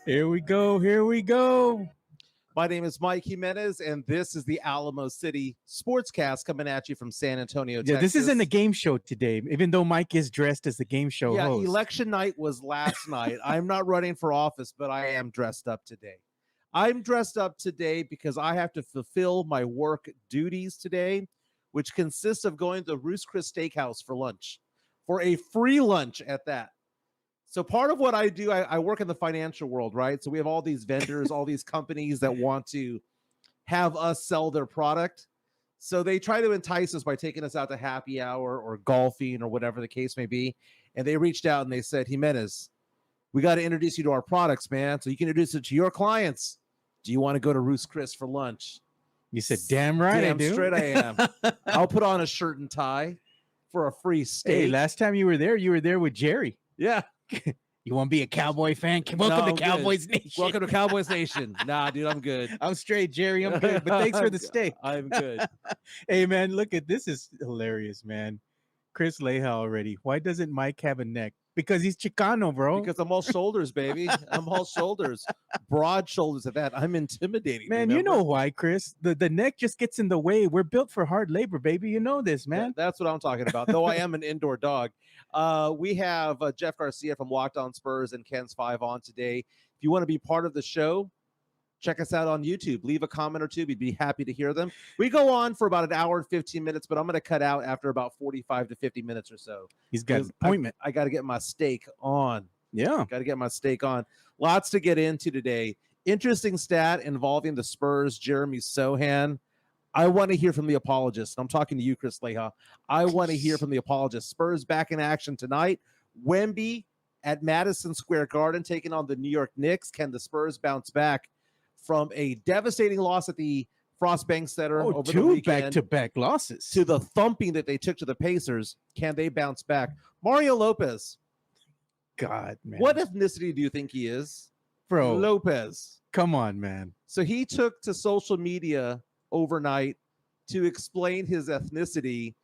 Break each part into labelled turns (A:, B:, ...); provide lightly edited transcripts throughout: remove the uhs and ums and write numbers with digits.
A: Here we go. Here we go.
B: My name is Mike Jimenez, and this is the Alamo City Sportscast coming at you from San Antonio,
A: Yeah,
B: Texas.
A: this isn't a game show today, even though Mike is dressed as the game show host.
B: Election night was last night. I'm not running for office, but I am dressed up today. I'm dressed up today because I have to fulfill my work duties today, which consists of going to Ruth's Chris Steakhouse for lunch, for a free lunch at that. So part of what I do, I work in the financial world, right? So we have all these vendors, all these companies that want to have us sell their product. So they try to entice us by taking us out to happy hour or golfing or whatever the case may be. And they reached out and they said, Jimenez, we got to introduce you to our products, man, so you can introduce it to your clients. Do you want to go to Ruth's Chris for lunch?
A: You said, damn right I do.
B: Damn straight I am. I'll put on a shirt and tie for a free steak.
A: Hey, last time you were there with Jerry.
B: Yeah.
A: You want to be a Cowboy fan? Welcome to Cowboys Nation.
B: Welcome to Cowboys Nation. Nah, dude, I'm good.
A: I'm straight, Jerry. I'm good. But thanks for the steak.
B: I'm good.
A: Hey, man, look at this. Is hilarious, man. Chris Leja already. Why doesn't Mike have a neck? Because he's Chicano, bro.
B: Because I'm all shoulders, baby. I'm all shoulders. Broad shoulders at that. I'm intimidating.
A: Man,
B: remember?
A: you know why, Chris? The neck just gets in the way. We're built for hard labor, baby. You know this, man.
B: Yeah, that's what I'm talking about. Though I am an indoor dog. We have Jeff Garcia from Locked On Spurs and Ken's 5 on today. If you want to be part of the show, check us out on YouTube. Leave a comment or two. We'd be happy to hear them. We go on for about an hour and 15 minutes, but I'm going to cut out after about 45 to 50 minutes or so.
A: He's got an appointment.
B: I got to get my steak on.
A: Yeah.
B: Got to get my steak on. Lots to get into today. Interesting stat involving the Spurs, Jeremy Sochan. I want to hear from the apologist. I'm talking to you, Chris Leja. I want to hear from the apologist. Spurs back in action tonight. Wemby at Madison Square Garden taking on the New York Knicks. Can the Spurs bounce back from a devastating loss at the Frost Bank Center over the weekend?
A: Back-to-back losses.
B: To the thumping that they took to the Pacers. Can they bounce back? Mario Lopez.
A: God, man.
B: What ethnicity do you think he is?
A: Bro.
B: Lopez.
A: Come on, man.
B: So he took to social media overnight to explain his ethnicity.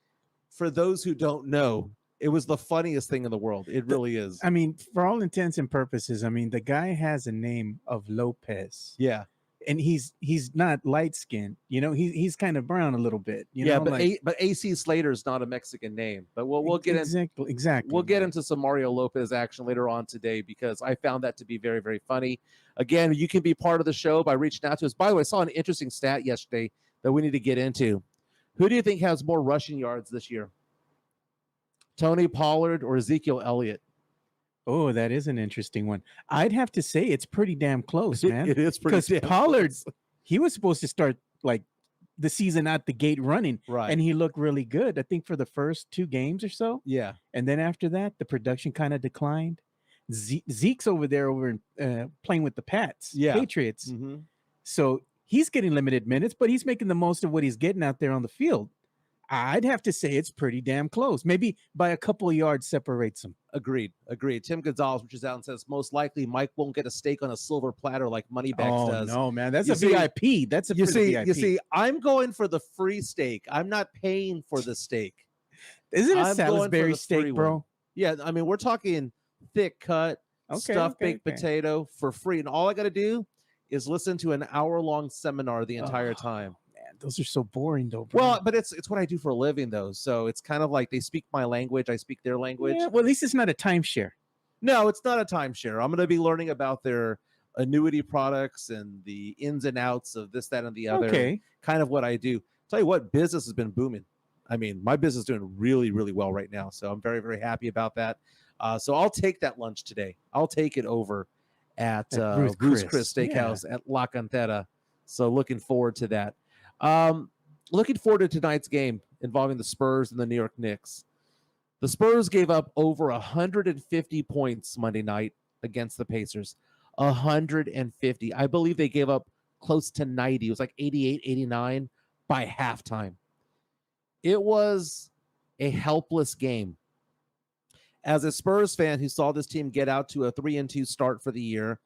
B: For those who don't know, it was the funniest thing in the world. It really is.
A: I mean, for all intents and purposes, I mean, the guy has a name of Lopez.
B: Yeah.
A: And he's not light skinned, you know, he's kind of brown a little bit. You know,
B: but AC Slater is not a Mexican name. But we'll get
A: exactly.
B: We'll get into some Mario Lopez action later on today because I found that to be very, very funny. Again, you can be part of the show by reaching out to us. By the way, I saw an interesting stat yesterday that we need to get into. Who do you think has more rushing yards this year? Tony Pollard or Ezekiel Elliott?
A: Oh, that is an interesting one. I'd have to say it's pretty damn close, man.
B: It is pretty damn
A: Pollard,
B: close.
A: He was supposed to start like the season out the gate running,
B: right? And
A: he looked really good, I think, for the first 2 games or so.
B: Yeah.
A: And then after that, the production kind of declined. Zeke's over there playing with the Patriots.
B: Mm-hmm.
A: So he's getting limited minutes, but he's making the most of what he's getting out there on the field. I'd have to say it's pretty damn close. Maybe by a couple of yards separates them.
B: Agreed. Tim Gonzalez reaches out and says, most likely Mike won't get a steak on a silver platter like Moneybags does.
A: Oh, no, man. That's VIP. That's a VIP.
B: You see, I'm going for the free steak. I'm not paying for the steak.
A: Isn't it a Salisbury steak, bro?
B: One. Yeah, I mean, we're talking thick cut, stuffed baked potato for free. And all I got to do is listen to an hour-long seminar the entire time.
A: Those are so boring, though, bro.
B: Well, but it's what I do for a living, though. So it's kind of like they speak my language. I speak their language.
A: Yeah, well, at least it's not a timeshare.
B: No, it's not a timeshare. I'm going to be learning about their annuity products and the ins and outs of this, that, and the other.
A: Okay.
B: Kind of what I do. Tell you what, business has been booming. I mean, my business is doing really, really well right now. So I'm very, very happy about that. So I'll take that lunch today. I'll take it over at Ruth's Chris Steakhouse at La Cantera. So looking forward to that. Looking forward to tonight's game involving the Spurs and the New York Knicks. The Spurs gave up over 150 points Monday night against the Pacers. 150. I believe they gave up close to 90. It was like 88, 89 by halftime. It was a helpless game. As a Spurs fan who saw this team get out to a 3-2 start for the year,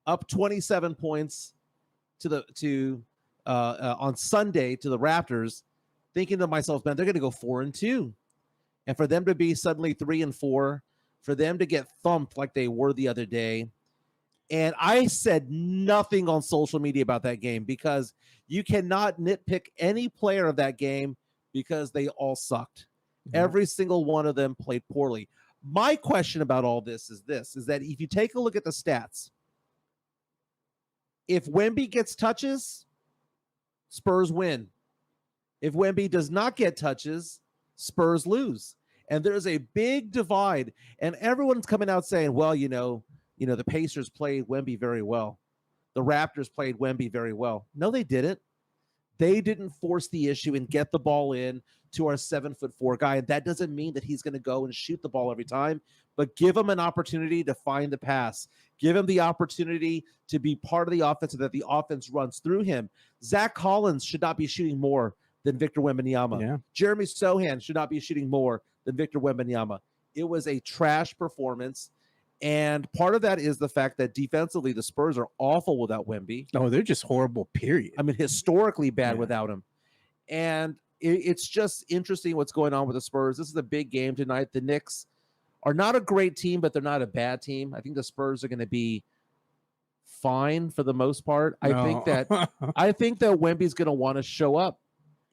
B: up 27 points on Sunday to the Raptors, thinking to myself, man, they're going to go 4-2. And for them to be suddenly 3-4, for them to get thumped like they were the other day, And I said nothing on social media about that game because you cannot nitpick any player of that game because they all sucked.
A: Yeah.
B: Every single one of them played poorly. My question about all this is that if you take a look at the stats, if Wemby gets touches, Spurs win. If Wemby does not get touches, Spurs lose. And there's a big divide. And everyone's coming out saying, well, the Pacers played Wemby very well. The Raptors played Wemby very well. No, they didn't. They didn't force the issue and get the ball in to our 7'4" guy. And that doesn't mean that he's going to go and shoot the ball every time, but give him an opportunity to find the pass. Give him the opportunity to be part of the offense so that the offense runs through him. Zach Collins should not be shooting more than Victor Wembanyama.
A: Yeah.
B: Jeremy Sochan should not be shooting more than Victor Wembanyama. It was a trash performance. And part of that is the fact that defensively, the Spurs are awful without Wemby.
A: Oh, they're just horrible, period.
B: I mean, historically bad without him. And it's just interesting what's going on with the Spurs. This is a big game tonight. The Knicks are not a great team, but they're not a bad team. I think the Spurs are going to be fine for the most part. I think that Wemby's going to want to show up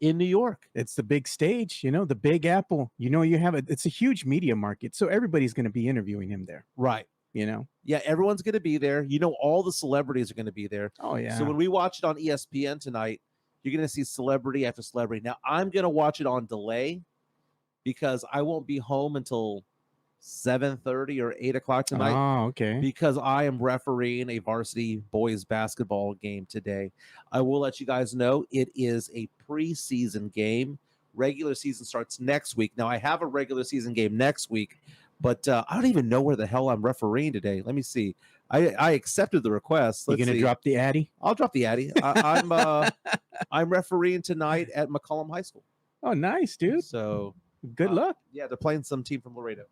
B: in New York.
A: It's the big stage, the Big Apple. You have it's a huge media market, so everybody's going to be interviewing him there.
B: Right. Yeah, everyone's going to be there. All the celebrities are going to be there.
A: Oh, yeah.
B: So when we watch it on ESPN tonight, you're going to see celebrity after celebrity. Now, I'm going to watch it on delay because I won't be home until 7:30 or 8 o'clock tonight.
A: Oh, okay.
B: Because I am refereeing a varsity boys basketball game today. I will let you guys know it is a preseason game. Regular season starts next week. Now, I have a regular season game next week, but I don't even know where the hell I'm refereeing today. Let me see. I accepted the request.
A: You're going to drop the Addy?
B: I'll drop the Addy. I'm refereeing tonight at McCollum High School.
A: Oh, nice, dude.
B: So
A: good luck.
B: Yeah, they're playing some team from Laredo.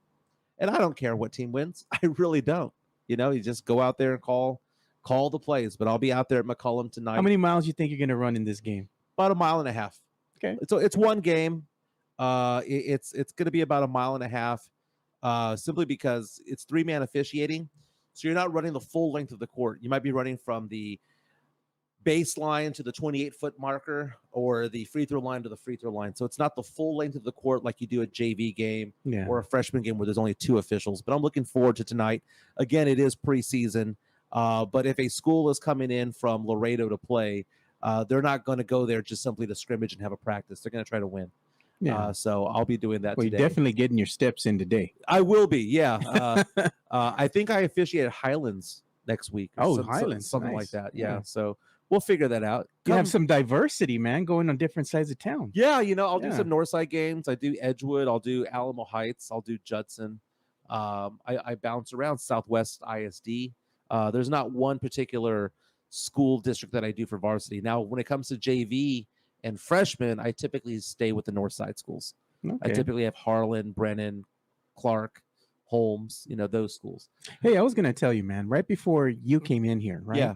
B: And I don't care what team wins. I really don't. You just go out there and call the plays. But I'll be out there at McCollum tonight.
A: How many miles do you think you're going to run in this game?
B: About 1.5 miles.
A: Okay.
B: So it's one game. It's going to be about 1.5 miles, simply because it's 3-man officiating. So you're not running the full length of the court. You might be running from the baseline to the 28-foot marker or the free throw line to the free throw line. So it's not the full length of the court like you do a JV game or a freshman game where there's only 2 officials. But I'm looking forward to tonight. Again, it is preseason. But if a school is coming in from Laredo to play, they're not going to go there just simply to scrimmage and have a practice. They're going to try to win.
A: Yeah.
B: So I'll be doing that today.
A: You're definitely getting your steps in today.
B: I will be, yeah. I think I officiate at Highlands next week.
A: Highlands.
B: Something
A: Nice.
B: like that. Yeah. So we'll figure that out.
A: You have some diversity, man, going on different sides of town.
B: Yeah, I'll do some Northside games. I do Edgewood. I'll do Alamo Heights. I'll do Judson. I bounce around Southwest ISD. There's not one particular school district that I do for varsity. Now, when it comes to JV and freshmen, I typically stay with the Northside schools.
A: Okay.
B: I typically have Harlan, Brennan, Clark, Holmes, those schools.
A: Hey, I was going to tell you, man, right before you came in here, right?
B: Yeah.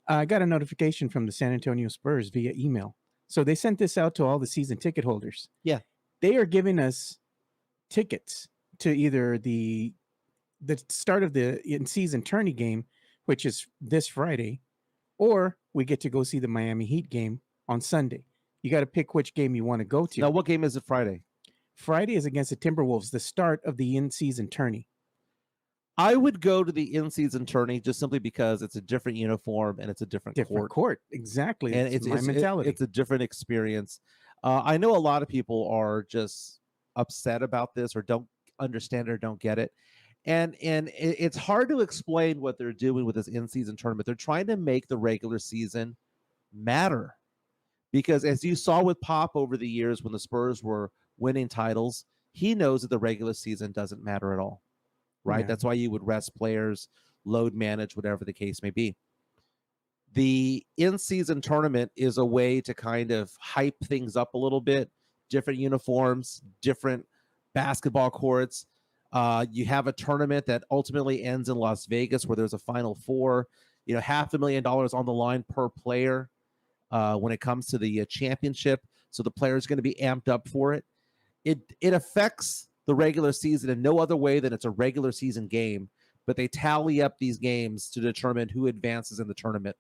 A: I got a notification from the San Antonio Spurs via email. So they sent this out to all the season ticket holders.
B: Yeah.
A: They are giving us tickets to either the start of the in-season tourney game, which is this Friday, or we get to go see the Miami Heat game on Sunday. You got to pick which game you want to go to.
B: Now, what game is it Friday?
A: Friday is against the Timberwolves, the start of the in-season tourney.
B: I would go to the in-season tourney just simply because it's a different uniform and it's a different
A: court. Exactly.
B: And it's my
A: mentality.
B: It's a different experience. I know a lot of people are just upset about this or don't understand or don't get it. And it's hard to explain what they're doing with this in-season tournament. They're trying to make the regular season matter. Because as you saw with Pop over the years when the Spurs were winning titles, he knows that the regular season doesn't matter at all, right?
A: Yeah.
B: That's why you would rest players, load manage, whatever the case may be. The in-season tournament is a way to kind of hype things up a little bit, different uniforms, different basketball courts. You have a tournament that ultimately ends in Las Vegas where there's a Final Four, $500,000 on the line per player. When it comes to the championship. So the player is going to be amped up for it. It affects the regular season in no other way than it's a regular season game but they tally up these games to determine who advances in the tournament.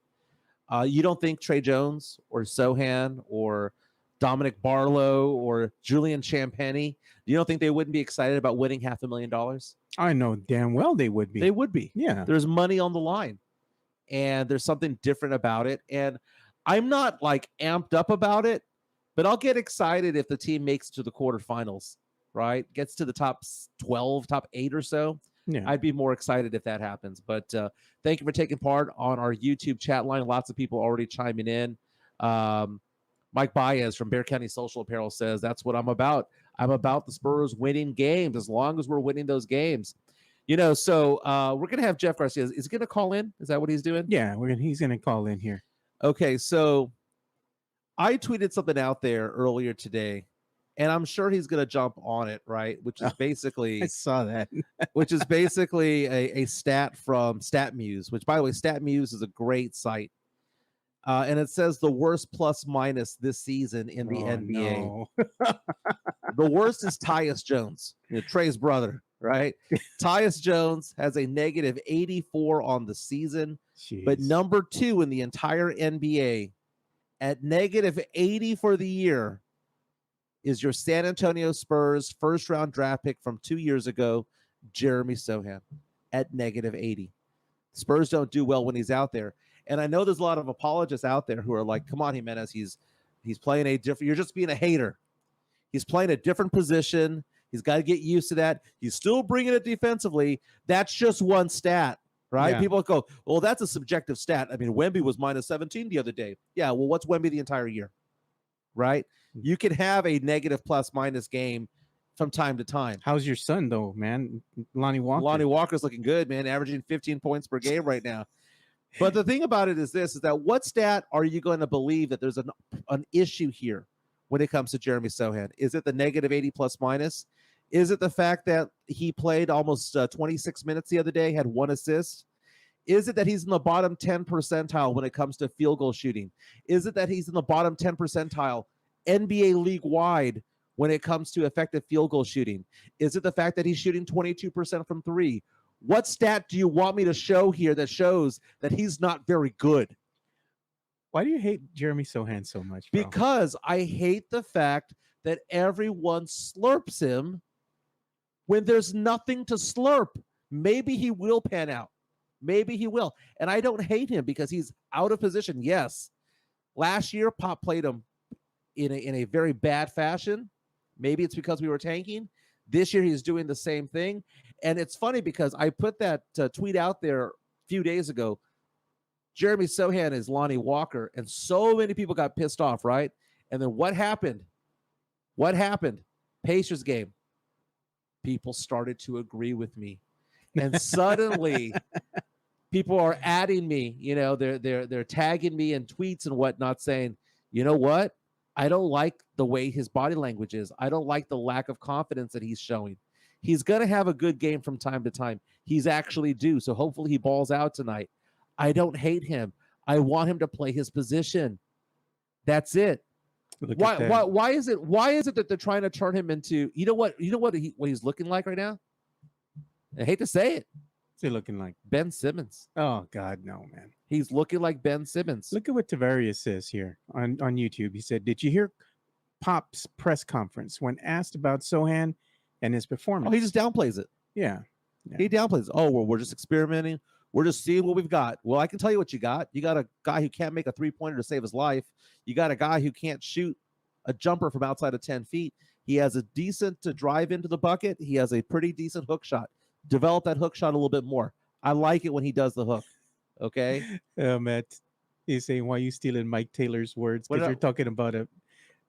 B: You don't think Trey Jones or Sochan or Dominic Barlow or Julian Champagny, you don't think they wouldn't be excited about winning $500,000?
A: I know damn well they would be.
B: They would be.
A: Yeah.
B: There's money on the line, and there's something different about it. And I'm not like amped up about it, but I'll get excited if the team makes it to the quarterfinals, right? Gets to the top 12, top 8 or so.
A: Yeah.
B: I'd be more excited if that happens. But thank you for taking part on our YouTube chat line. Lots of people already chiming in. Mike Baez from Bear County Social Apparel says, that's what I'm about. I'm about the Spurs winning games as long as we're winning those games. So we're going to have Jeff Garcia. Is he going to call in? Is that what he's doing?
A: Yeah, he's going to call in here.
B: Okay, so I tweeted something out there earlier today, and I'm sure he's going to jump on it, right? Which is basically
A: I saw that.
B: which is basically a stat from StatMuse, which, by the way, StatMuse is a great site. And it says the worst plus minus this season in the NBA.
A: No.
B: The worst is Tyus Jones, Trey's brother, right? Tyus Jones has a negative 84 on the season, but number 2 in the entire NBA at negative 80 for the year is your San Antonio Spurs first-round draft pick from 2 years ago, Jeremy Sochan, at negative 80. Spurs don't do well when he's out there. And I know there's a lot of apologists out there who are like, come on, Jimenez, he's playing a different, you're just being a hater. He's playing a different position. He's got to get used to that. He's still bringing it defensively. That's just one stat, right?
A: Yeah.
B: People go, well, that's a subjective stat. I mean, Wemby was minus 17 the other day. Yeah, well, what's Wemby the entire year, right? You can have a negative plus minus game from time to time.
A: How's your son, though, man? Lonnie Walker.
B: Lonnie Walker's looking good, man, averaging 15 points per game right now. But the thing about it is this, is that what stat are you going to believe that there's an issue here when it comes to Jeremy Sochan? Is it the negative 80 plus minus? Is it the fact that he played almost 26 minutes the other day, had 1 assist? Is it that he's in the bottom 10 percentile when it comes to field goal shooting? Is it that he's in the bottom 10 percentile NBA league-wide when it comes to effective field goal shooting? Is it the fact that he's shooting 22% from 3? What stat do you want me to show here that shows that he's not very good?
A: Why do you hate Jeremy Sochan so much, bro?
B: Because I hate the fact that everyone slurps him when there's nothing to slurp. Maybe he will pan out. Maybe he will. And I don't hate him because he's out of position. Yes. Last year, Pop played him in a very bad fashion. Maybe it's because we were tanking. This year, he's doing the same thing. And it's funny because I put that tweet out there a few days ago. Jeremy Sochan is Lonnie Walker, and so many people got pissed off, right? And then what happened? What happened? Pacers game. People started to agree with me. And suddenly people are adding me, they're tagging me in tweets and whatnot, saying, you know what? I don't like the way his body language is. I don't like the lack of confidence that he's showing. He's going to have a good game from time to time. He's actually due. So hopefully he balls out tonight. I don't hate him. I want him to play his position. That's it. Why is it that they're trying to turn him into, what he's looking like right now? I hate to say it.
A: What's he looking like?
B: Ben Simmons.
A: Oh God, no, man.
B: He's looking like Ben Simmons.
A: Look at what Tavares says here on YouTube. He said, did you hear Pop's press conference when asked about Sochan and his performance?
B: Oh, he just downplays it.
A: Yeah.
B: He downplays it. Oh, well, we're just experimenting. We're just seeing what we've got. Well, I can tell you what you got. You got a guy who can't make a three-pointer to save his life. You got a guy who can't shoot a jumper from outside of 10 feet. He has a decent to drive into the bucket. He has a pretty decent hook shot. Develop that hook shot a little bit more. I like it when he does the hook. Okay?
A: Matt, he's saying, why are you stealing Mike Taylor's words? Because you're talking about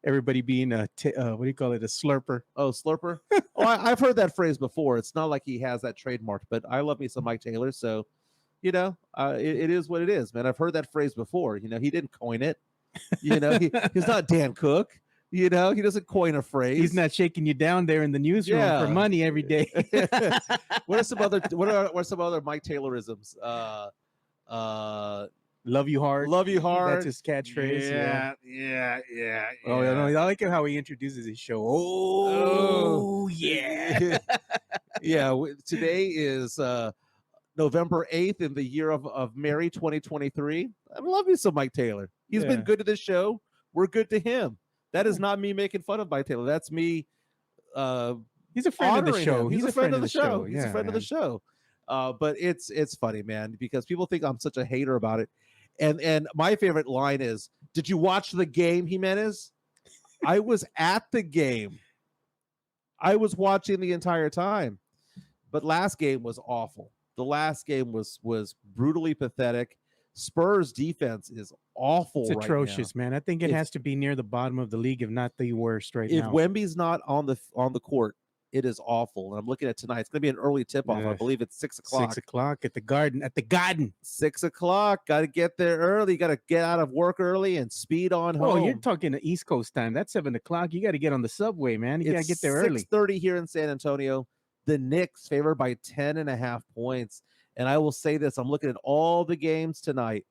A: everybody being a what do you call it? A slurper.
B: Oh, slurper? Oh, I've heard that phrase before. It's not like he has that trademark, but I love me some Mike Taylor. So, it is what it is, man. I've heard that phrase before. He didn't coin it. He's not Dan Cook. He doesn't coin a phrase.
A: He's not shaking you down there in the newsroom for money every day.
B: What are some other Mike Taylorisms?
A: Love you hard.
B: Love you hard.
A: That's his catchphrase.
B: Yeah.
A: Oh, yeah, no, I like it how he introduces his show. Oh yeah.
B: Yeah. Today is November 8th in the year of Mary 2023. I love you some Mike Taylor. He's been
A: Yeah.
B: good to this show. We're good to him. That is
A: Yeah.
B: not me making fun of Mike Taylor. That's me
A: He's a friend of the
B: honoring
A: show.
B: him. He's a friend of the show. He's a
A: Yeah,
B: friend of the
A: man.
B: show. But it's funny, man, because people think I'm such a hater about it. And my favorite line is, "Did you watch the game, Jimenez?" I was at the game. I was watching the entire time. But last game was awful. The last game was brutally pathetic. Spurs defense is awful
A: It's
B: right
A: atrocious,
B: now.
A: man. I think it
B: If-
A: has to be near the bottom of the league, if not the worst right
B: If
A: now.
B: Wemby's not on the court, it is awful. And I'm looking at tonight. It's going to be an early tip-off. I
A: Ugh.
B: believe it's 6 o'clock.
A: 6 o'clock at the Garden. At the Garden.
B: 6 o'clock. Got to get there early. Got to get out of work early and speed on home.
A: Oh, you're talking the East Coast time. That's 7 o'clock. You got to get on the subway, man. You got to get there early.
B: 6:30 here in San Antonio. The Knicks favored by 10.5 points. And I will say this, I'm looking at all the games tonight.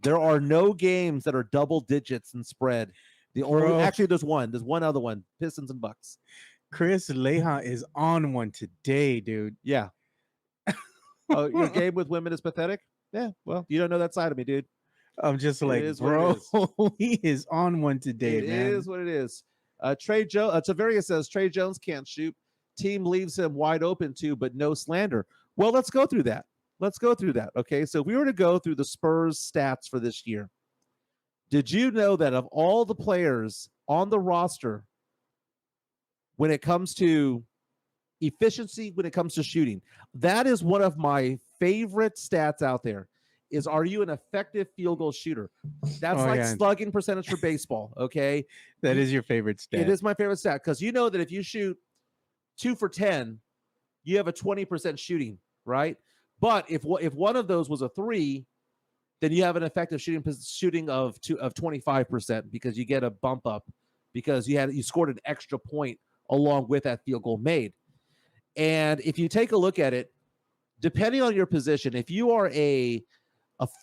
B: There are no games that are double digits in spread. Actually, there's one. There's one other one. Pistons and Bucks.
A: Chris Leha is on one today, dude.
B: Yeah. Oh, your game with women is pathetic? Yeah. Well, you don't know that side of me, dude.
A: I'm just like,
B: is what it
A: bro, he is on one today,
B: It
A: man.
B: is what it is. Trey Jones. Tavares says Trey Jones can't shoot. Team leaves him wide open too, but no slander. Well, let's go through that. Okay. So if we were to go through the Spurs stats for this year, did you know that of all the players on the roster, when it comes to efficiency, when it comes to shooting, that is one of my favorite stats out there. Is, are you an effective field goal shooter? That's slugging percentage for baseball. Okay.
A: That is your favorite stat.
B: It is my favorite stat, because you know that if you shoot 2 for 10, you have a 20% shooting, right? But if one of those was a 3, then you have an effective shooting of 25%, because you get a bump up because you scored an extra point along with that field goal made. And if you take a look at it, depending on your position, if you are a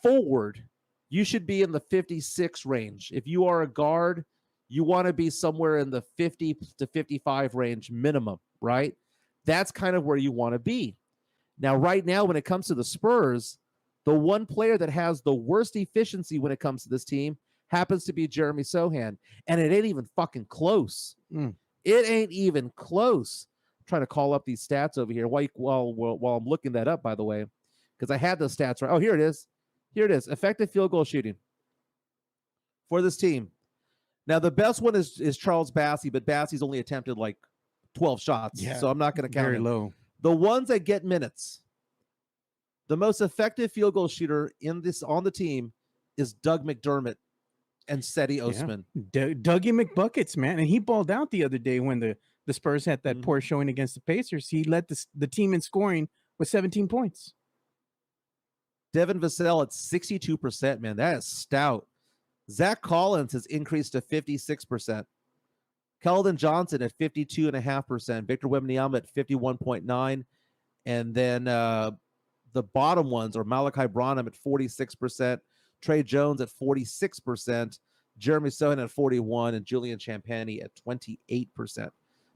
B: forward, you should be in the 56 range. If you are a guard, you want to be somewhere in the 50 to 55 range minimum, right? That's kind of where you want to be. Now, right now, when it comes to the Spurs, the one player that has the worst efficiency when it comes to this team happens to be Jeremy Sochan, and it ain't even fucking close. It ain't even close. I'm trying to call up these stats over here while I'm looking that up, by the way, because I had those stats right. Oh, here it is. Here it is. Effective field goal shooting for this team. Now, the best one is Charles Bassey, but Bassey's only attempted like 12 shots, so I'm not going to count
A: very
B: him.
A: low.
B: The ones that get minutes, the most effective field goal shooter on the team is Doug McDermott and Seti Osman.
A: Dougie McBuckets, man. And he balled out the other day when the Spurs had that poor showing against the Pacers. He led the team in scoring with 17 points.
B: Devin Vassell at 62%, man. That is stout. Zach Collins has increased to 56%. Keldon Johnson at 52.5%. Victor Wembanyama at 51.9%. And then the bottom ones are Malachi Branham at 46%. Trey Jones at 46%. Jeremy Sochan at 41%. And Julian Champagnie at 28%.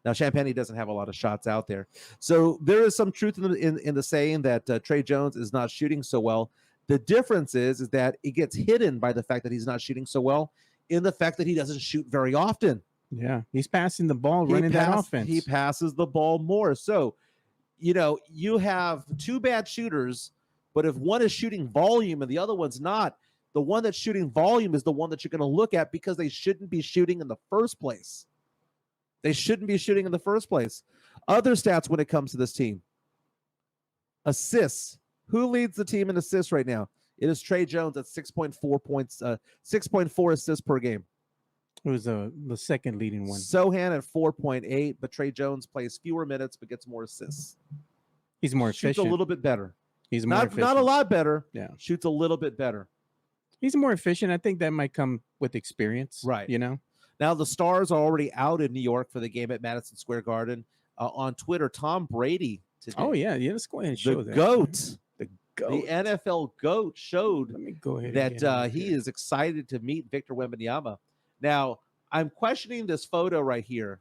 B: Now, Champagnie doesn't have a lot of shots out there. So there is some truth in the saying that Trey Jones is not shooting so well. The difference is that it gets hidden by the fact that he's not shooting so well in the fact that he doesn't shoot very often.
A: Yeah, he's passing the ball, running that offense.
B: He passes the ball more. So, you have two bad shooters, but if one is shooting volume and the other one's not, the one that's shooting volume is the one that you're going to look at, because they shouldn't be shooting in the first place. Other stats when it comes to this team. Assists. Who leads the team in assists right now? It is Trey Jones at 6.4 points, 6.4 assists per game.
A: It was the second leading one.
B: Sochan at 4.8, but Trey Jones plays fewer minutes but gets more assists.
A: He's more efficient.
B: Shoots a little bit better.
A: He's more efficient.
B: Not a lot better.
A: Yeah.
B: Shoots a little bit better.
A: He's more efficient. I think that might come with experience.
B: Right.
A: Now
B: the Stars are already out in New York for the game at Madison Square Garden. On Twitter, Tom Brady today.
A: Oh, yeah. Let's go ahead and show that.
B: GOAT.
A: The GOAT.
B: The NFL GOAT showed
A: Let me go ahead
B: that he is excited to meet Victor Wembanyama. Now, I'm questioning this photo right here.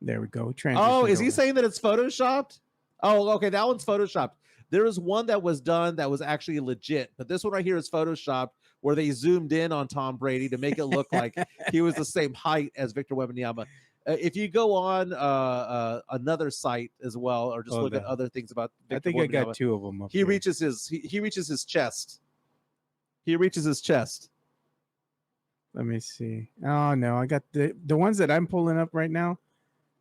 A: There we go.
B: Oh, is he saying that it's photoshopped? Oh, okay, that one's photoshopped. There is one that was done that was actually legit, but this one right here is photoshopped, where they zoomed in on Tom Brady to make it look like he was the same height as Victor Wembanyama. If you go on another site as well, or just
A: Oh,
B: look at other things about
A: I
B: Victor
A: think I got
B: Wembanyama,
A: 2 of them up
B: he
A: there.
B: reaches his chest. He reaches his chest.
A: Let me see. Oh no, I got the ones that I'm pulling up right now.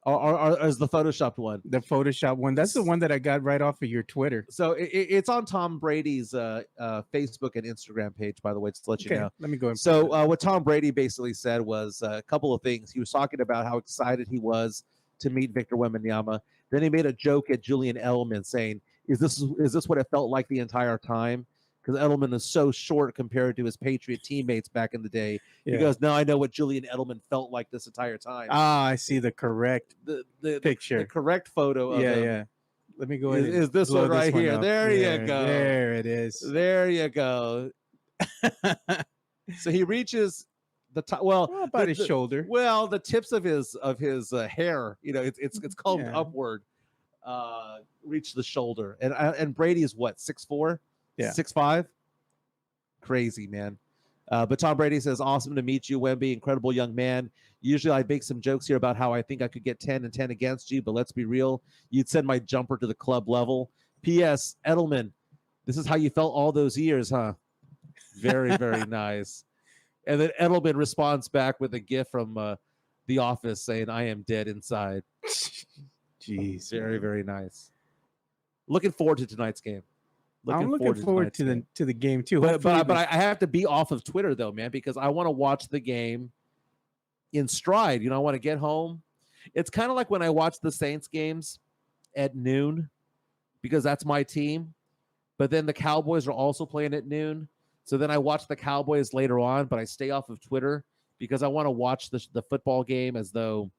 B: Or is the photoshopped one?
A: The Photoshop one. That's the one that I got right off of your Twitter.
B: So it's on Tom Brady's Facebook and Instagram page, by the way, just to let you know.
A: Let me go.
B: So what Tom Brady basically said was a couple of things. He was talking about how excited he was to meet Victor Wembanyama. Then he made a joke at Julian Edelman saying, "Is this what it felt like the entire time?" Because Edelman is so short compared to his Patriot teammates back in the day.
A: Yeah.
B: He goes, "No, I know what Julian Edelman felt like this entire time."
A: Ah, I see the correct picture.
B: The correct photo of him.
A: Yeah. Let me go ahead.
B: Is this one right here?
A: Up.
B: There you go.
A: There it is.
B: There you go. So he reaches the top. Well,
A: about his shoulder.
B: Well, the tips of his hair. You know, it's combed upward. Reach the shoulder, and Brady is what 6'4", 6'5". Crazy, man. But Tom Brady says, "Awesome to meet you, Wemby. Incredible young man. Usually I make some jokes here about how I think I could get 10 and 10 against you, but let's be real. You'd send my jumper to the club level. P.S. Edelman, this is how you felt all those years, huh?" Very, very nice. And then Edelman responds back with a gif from The Office saying, "I am dead inside."
A: Jeez.
B: Very, very nice. Looking forward to tonight's game.
A: I'm looking forward to the game too.
B: But I have to be off of Twitter though, man, because I want to watch the game in stride. You know, I want to get home. It's kind of like when I watch the Saints games at noon, because that's my team. But then the Cowboys are also playing at noon. So then I watch the Cowboys later on, but I stay off of Twitter because I want to watch the football game as though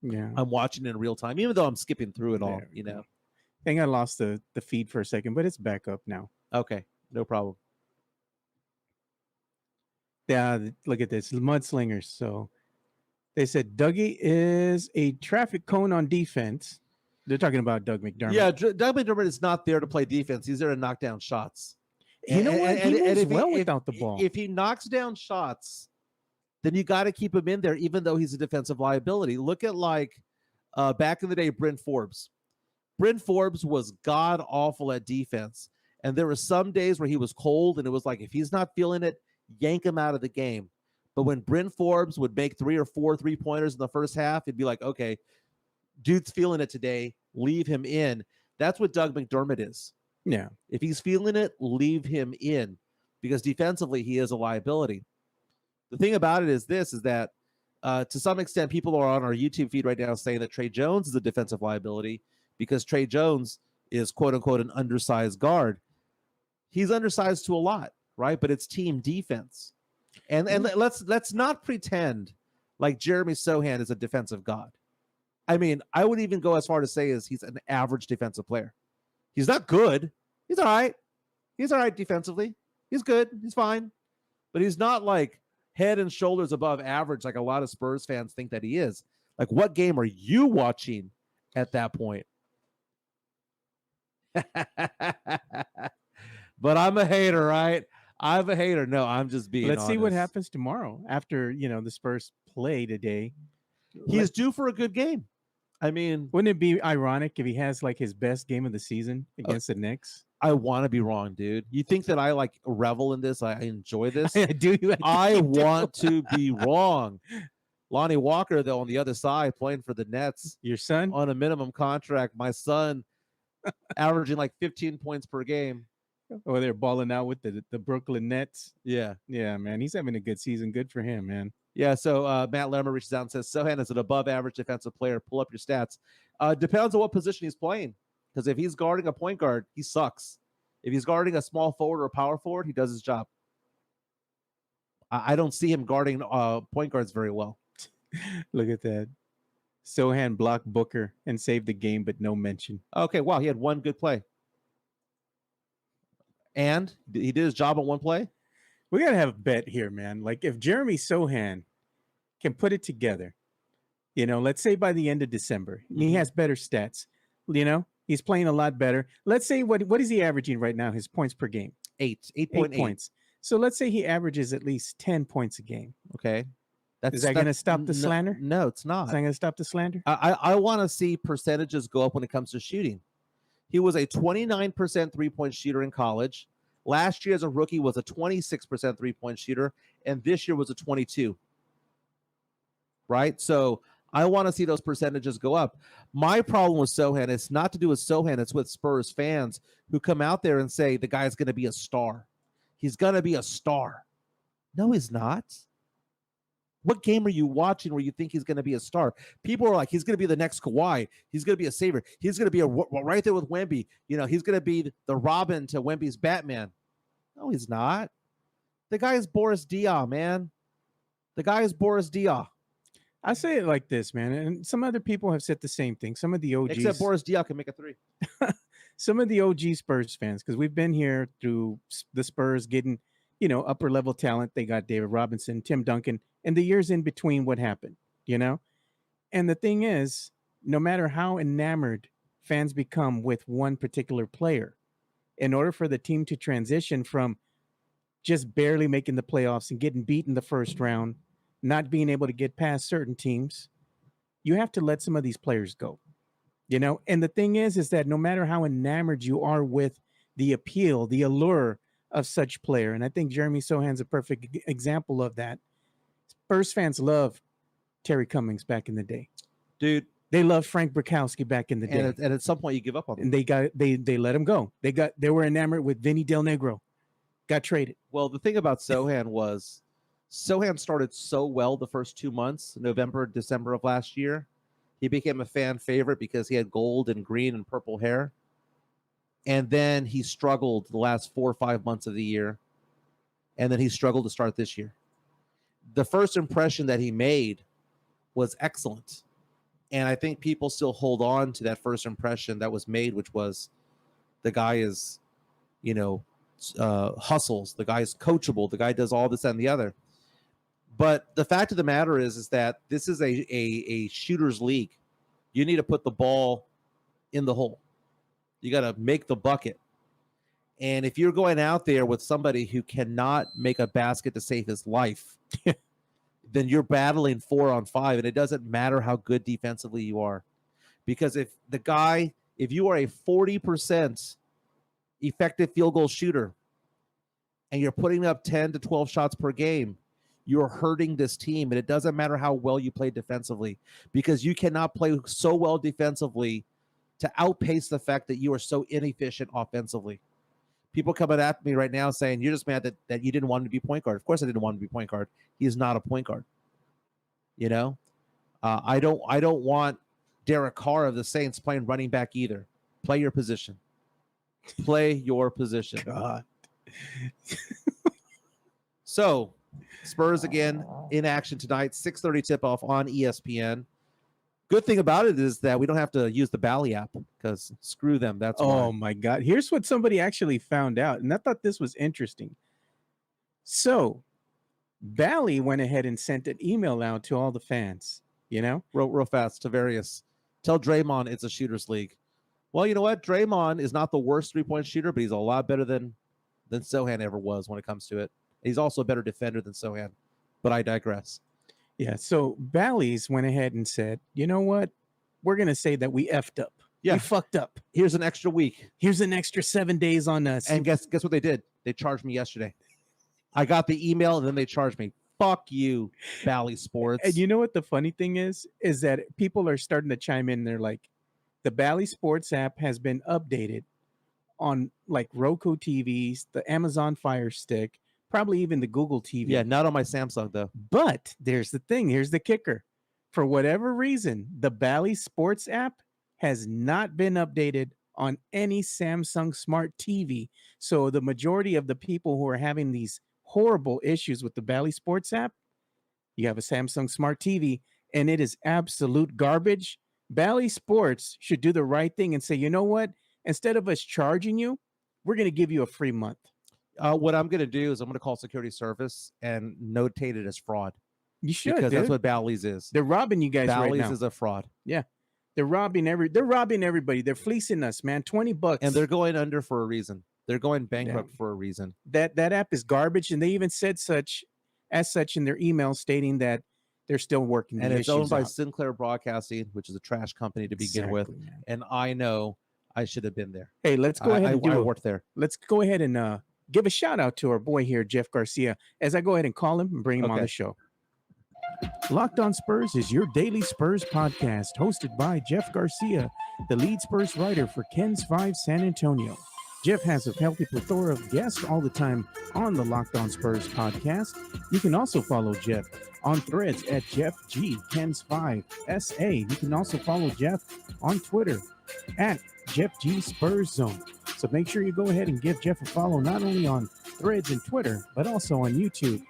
B: I'm watching it in real time, even though I'm skipping through it all, you know.
A: I think I lost the feed for a second, but it's back up now.
B: Okay, no problem.
A: Yeah, look at this. Mudslingers. So they said Dougie is a traffic cone on defense. They're talking about Doug McDermott.
B: Yeah, Doug McDermott is not there to play defense. He's there to knock down shots.
A: You know what? He moves well without the ball.
B: If he knocks down shots, then you got to keep him in there, even though he's a defensive liability. Look at back in the day, Bryn Forbes. Bryn Forbes was god awful at defense, and there were some days where he was cold, and it was like if he's not feeling it, yank him out of the game. But when Bryn Forbes would make 3 or 4 3-pointers in the first half, it'd be like, okay, dude's feeling it today, leave him in. That's what Doug McDermott is.
A: Yeah.
B: If he's feeling it, leave him in, because defensively he is a liability. The thing about it is that to some extent, people are on our YouTube feed right now saying that Trey Jones is a defensive liability because Trey Jones is quote unquote an undersized guard. He's undersized to a lot, right? But it's team defense. And let's not pretend like Jeremy Sochan is a defensive god. I mean, I would even go as far to say as he's an average defensive player. He's not good. He's all right. He's all right defensively. He's good. He's fine. But he's not like head and shoulders above average like a lot of Spurs fans think that he is. Like, what game are you watching at that point? But I'm a hater, right? I'm a hater. No, I'm just being
A: Let's
B: honest.
A: see what happens tomorrow after, the Spurs play today.
B: He's due for a good game. I mean,
A: wouldn't it be ironic if he has like his best game of the season against the Knicks?
B: I want to be wrong, dude. You think that I like revel in this? I enjoy this.
A: Do you?
B: I want to be wrong. Lonnie Walker, though, on the other side, playing for the Nets.
A: Your son?
B: On a minimum contract. My son averaging like 15 points per game.
A: Oh, they're balling out with the Brooklyn Nets.
B: Yeah.
A: Yeah, man. He's having a good season. Good for him, man.
B: Yeah, so Matt Lemmer reaches out and says, Sochan is an above-average defensive player. Pull up your stats. Depends on what position he's playing. Because if he's guarding a point guard, he sucks. If he's guarding a small forward or power forward, he does his job. I don't see him guarding point guards very well.
A: Look at that. Sochan blocked Booker and saved the game, but no mention.
B: Okay, wow, he had one good play. And he did his job on one play?
A: We got to have a bet here, man. Like, if Jeremy Sochan can put it together, let's say by the end of December, he has better stats, he He's playing a lot better. Let's say what is he averaging right now? His points per game,
B: 8.8
A: points. So let's say he averages at least 10 points a game.
B: Okay,
A: Is that going to stop the slander?
B: No, it's
A: Is
B: not.
A: that going to stop the slander?
B: I want to see percentages go up when it comes to shooting. He was a 29% 3-point shooter in college. Last year as a rookie was a 26% 3-point shooter, and this year was a 22. Right? So I want to see those percentages go up. My problem with Sochan, it's not to do with Sochan, it's with Spurs fans who come out there and say the guy's going to be a star. He's going to be a star. No, he's not. What game are you watching where you think he's going to be a star? People are like, he's going to be the next Kawhi. He's going to be a saver. He's going to be right there with Wemby. You know, he's going to be the Robin to Wemby's Batman. No, he's not. The guy is Boris Diaw, man. The guy is Boris Diaw.
A: I say it like this, man, and some other people have said the same thing. Some of the OGs,
B: except Boris Diaw, can make a 3.
A: Some of the OG Spurs fans, because we've been here through the Spurs getting, upper level talent. They got David Robinson, Tim Duncan, and the years in between what happened, And the thing is, no matter how enamored fans become with one particular player, in order for the team to transition from just barely making the playoffs and getting beaten the first round, not being able to get past certain teams, you have to let some of these players go. And the thing is that no matter how enamored you are with the appeal, the allure of such player, and I think Jeremy Sochan's a perfect example of that. Spurs fans love Terry Cummings back in the day.
B: Dude.
A: They love Frank Bukowski back in the day.
B: And at some point you give up on them.
A: And they let him go. They were enamored with Vinny Del Negro. Got traded.
B: Well, the thing about Sochan was Sochan started so well the first 2 months, November, December of last year. He became a fan favorite because he had gold and green and purple hair. And then he struggled the last 4 or 5 months of the year. And then he struggled to start this year. The first impression that he made was excellent. And I think people still hold on to that first impression that was made, which was the guy is, hustles. The guy is coachable. The guy does all this and the other. But the fact of the matter is that this is a shooter's league. You need to put the ball in the hole. You got to make the bucket. And if you're going out there with somebody who cannot make a basket to save his life, then you're battling 4-on-5, and it doesn't matter how good defensively you are. Because if you are a 40% effective field goal shooter and you're putting up 10 to 12 shots per game, you're hurting this team. And it doesn't matter how well you play defensively, because you cannot play so well defensively to outpace the fact that you are so inefficient offensively. People coming at me right now saying, you're just mad that you didn't want him to be point guard. Of course I didn't want him to be point guard. He is not a point guard. I don't want Derek Carr of the Saints playing running back either. Play your position. Play your position.
A: God.
B: So, Spurs again in action tonight, 6:30 tip-off on ESPN. Good thing about it is that we don't have to use the Bally app, because screw them. That's why.
A: My God. Here's what somebody actually found out, and I thought this was interesting. So, Bally went ahead and sent an email out to all the fans,
B: Real fast, Tavarius. Tell Draymond it's a shooter's league. Well, you know what? Draymond is not the worst three-point shooter, but he's a lot better than Sochan ever was when it comes to it. He's also a better defender than Sochan, but I digress.
A: Yeah, so Bally's went ahead and said, you know what? We're going to say that we effed up.
B: Yeah.
A: We fucked up.
B: Here's an extra week.
A: Here's an extra 7 days on us.
B: And guess what they did? They charged me yesterday. I got the email, and then they charged me. Fuck you, Bally Sports.
A: And you know what the funny thing is that people are starting to chime in. They're like, the Bally Sports app has been updated on like Roku TVs, the Amazon Fire Stick, probably even the Google TV.
B: Yeah, not on my Samsung, though.
A: But there's the thing. Here's the kicker. For whatever reason, the Bally Sports app has not been updated on any Samsung Smart TV. So the majority of the people who are having these horrible issues with the Bally Sports app, you have a Samsung Smart TV, and it is absolute garbage. Bally Sports should do the right thing and say, you know what? Instead of us charging you, we're going to give you a free month.
B: What I'm going to do is I'm going to call security service and notate it as fraud.
A: You should,
B: because
A: dude.
B: that's what Bally's is.
A: They're robbing you guys right now.
B: Bally's is a fraud.
A: Yeah. They're robbing everybody. They're fleecing us, man. $20.
B: And they're going under for a reason. They're going bankrupt
A: Yeah.
B: for a reason.
A: That app is garbage, and they even said such in their email, stating that they're still working the
B: And it's owned
A: issues
B: by
A: out.
B: Sinclair Broadcasting, which is a trash company to begin with.
A: Exactly, man.
B: And I know I should have been there.
A: Hey, let's go ahead and
B: I worked there.
A: Let's go ahead and give a shout out to our boy here, Jeff Garcia, as I go ahead and call him and bring him on
B: Okay.
A: the show. Locked On Spurs is your daily Spurs podcast, hosted by Jeff Garcia, the lead Spurs writer for Ken's 5 San Antonio. Jeff has a healthy plethora of guests all the time on the Locked On Spurs podcast. You can also follow Jeff on Threads at Jeff G Ken's 5 SA. You can also follow Jeff on Twitter at Jeff G Spurs Zone. So make sure you go ahead and give Jeff a follow, not only on Threads and Twitter, but also on YouTube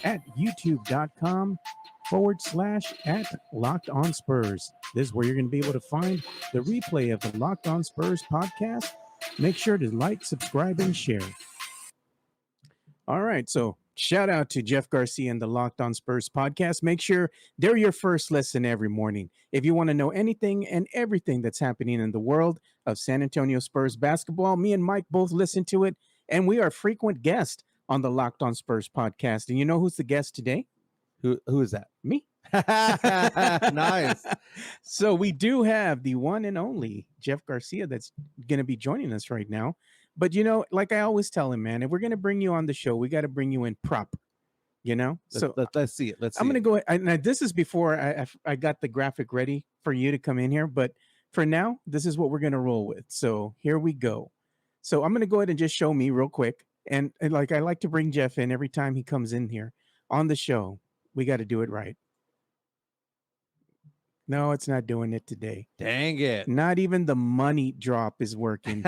A: at youtube.com/@Locked On Spurs. This is where you're going to be able to find the replay of the Locked On Spurs podcast. Make sure to like, subscribe, and share. All right, so shout out to Jeff Garcia and the Locked On Spurs podcast. Make sure they're your first listen every morning. If you want to know anything and everything that's happening in the world of San Antonio Spurs basketball, me and Mike both listen to it, and we are frequent guests on the Locked On Spurs podcast. And you know who's the guest today?
B: Who is that?
A: Me.
B: Nice.
A: So we do have the one and only Jeff Garcia that's going to be joining us right now. But, you know, like I always tell him, man, if we're going to bring you on the show, we got to bring you in proper, you know? So
B: Let's see it. I'm
A: going to go. Now, this is before I got the graphic ready for you to come in here. But for now, this is what we're going to roll with. So here we go. So I'm going to go ahead and just show me real quick. And like I like to bring Jeff in every time he comes in here on the show. We got to do it right. No, it's not doing it today.
B: Dang it.
A: Not even the money drop is working.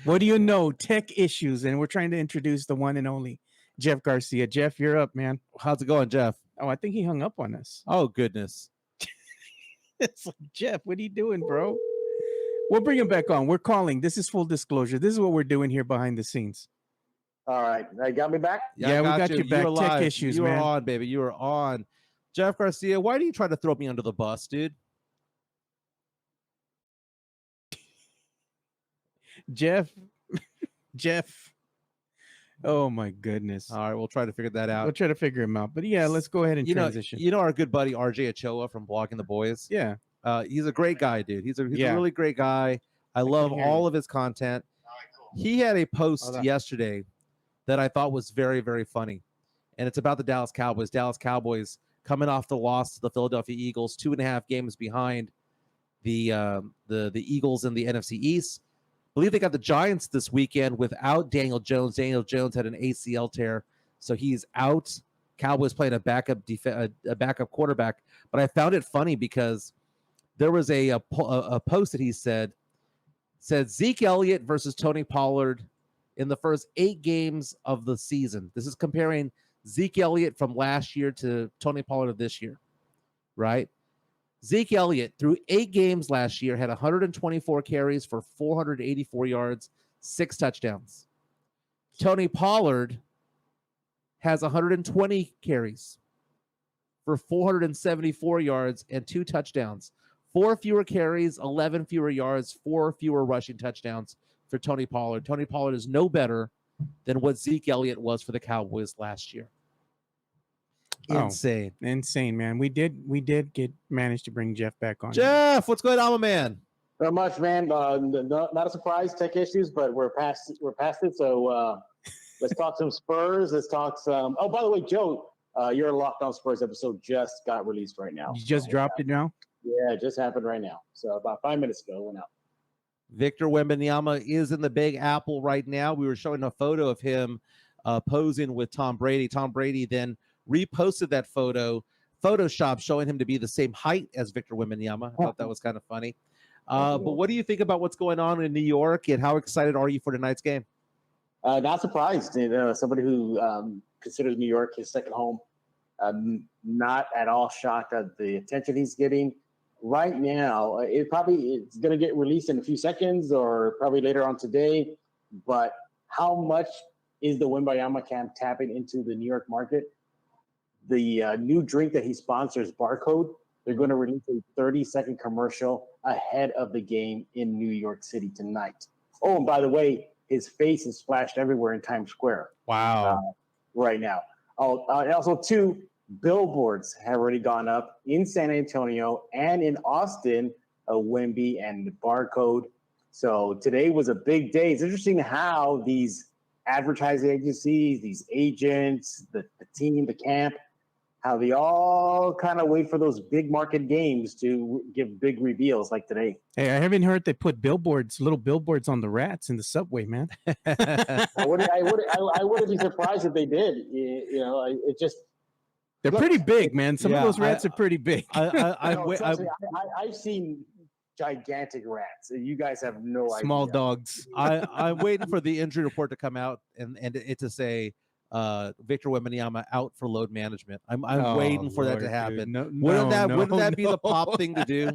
A: What do you know? Tech issues. And we're trying to introduce the one and only Jeff Garcia. Jeff, you're up, man.
B: How's it going, Jeff?
A: Oh, I think he hung up on us.
B: Oh, goodness.
A: It's like, Jeff, what are you doing, bro? We'll bring him back on. We're calling. This is full disclosure. This is what we're doing here behind the scenes.
C: All right. You got me back?
A: Yeah, we got you back.
B: You're
A: Tech
B: live.
A: issues,
B: you
A: man.
B: You are on, baby. You are on. Jeff Garcia, why do you try to throw me under the bus, dude?
A: Jeff. Oh, my goodness.
B: All right, we'll try to figure that out.
A: We'll try to figure him out. But yeah, let's go ahead and transition.
B: You know our good buddy RJ Ochoa from Blogging the Boys?
A: Yeah.
B: He's a great guy, dude. He's a really great guy. I love all of his content. He had a post yesterday that I thought was very, very funny. And it's about the Dallas Cowboys. Dallas Cowboys coming off the loss to the Philadelphia Eagles, 2.5 games behind the Eagles in the NFC East. I believe they got the Giants this weekend without Daniel Jones. Daniel Jones had an ACL tear, so he's out. Cowboys playing a backup quarterback. But I found it funny because there was a post that he said Zeke Elliott versus Tony Pollard in the first 8 games of the season. This is comparing Zeke Elliott from last year to Tony Pollard of this year, right? Zeke Elliott, through 8 games last year, had 124 carries for 484 yards, 6 touchdowns. Tony Pollard has 120 carries for 474 yards and 2 touchdowns. 4 fewer carries, 11 fewer yards, 4 fewer rushing touchdowns for Tony Pollard. Tony Pollard is no better than what Zeke Elliott was for the Cowboys last year. Insane.
A: Insane, man. We did manage to bring Jeff back on.
B: Jeff, what's going on, my man?
C: Not much, man. Not a surprise, tech issues, but we're past it. So let's talk some Spurs. Let's talk some. Oh, by the way, Joe, your Locked On Spurs episode just got released right now.
A: You just dropped it now?
C: Yeah, it just happened right now. So about 5 minutes ago, it went out.
B: Victor Wembanyama is in the Big Apple right now. We were showing a photo of him posing with Tom Brady. Tom Brady then reposted that Photoshop showing him to be the same height as Victor Wembanyama. I thought that was kind of funny. But what do you think about what's going on in New York, and how excited are you for tonight's game?
C: Not surprised. Somebody who considers New York his second home. Not at all shocked at the attention he's getting. Right now, it's going to get released in a few seconds or probably later on today. But how much is the Wembanyama camp tapping into the New York market? The new drink that he sponsors, Barcode, they're going to release a 30-second commercial ahead of the game in New York City tonight. Oh, and by the way, his face is splashed everywhere in Times Square.
B: Wow.
C: Right now. Oh, and also 2 billboards have already gone up in San Antonio and in Austin, Wemby and Barcode. So today was a big day. It's interesting how these advertising agencies, these agents, the team, the camp, how they all kind of wait for those big market games to give big reveals like today.
A: Hey, I haven't heard they put little billboards on the rats in the subway, man.
C: I wouldn't be surprised if they did. You know, it just
A: They're pretty big, man. Some of those rats are pretty big.
C: I've seen gigantic rats. You guys have no idea.
A: Small dogs.
B: I'm waiting for the injury report to come out and it to say Victor Wembanyama out for load management. I'm waiting for that to happen. Wouldn't that be the pop thing to do?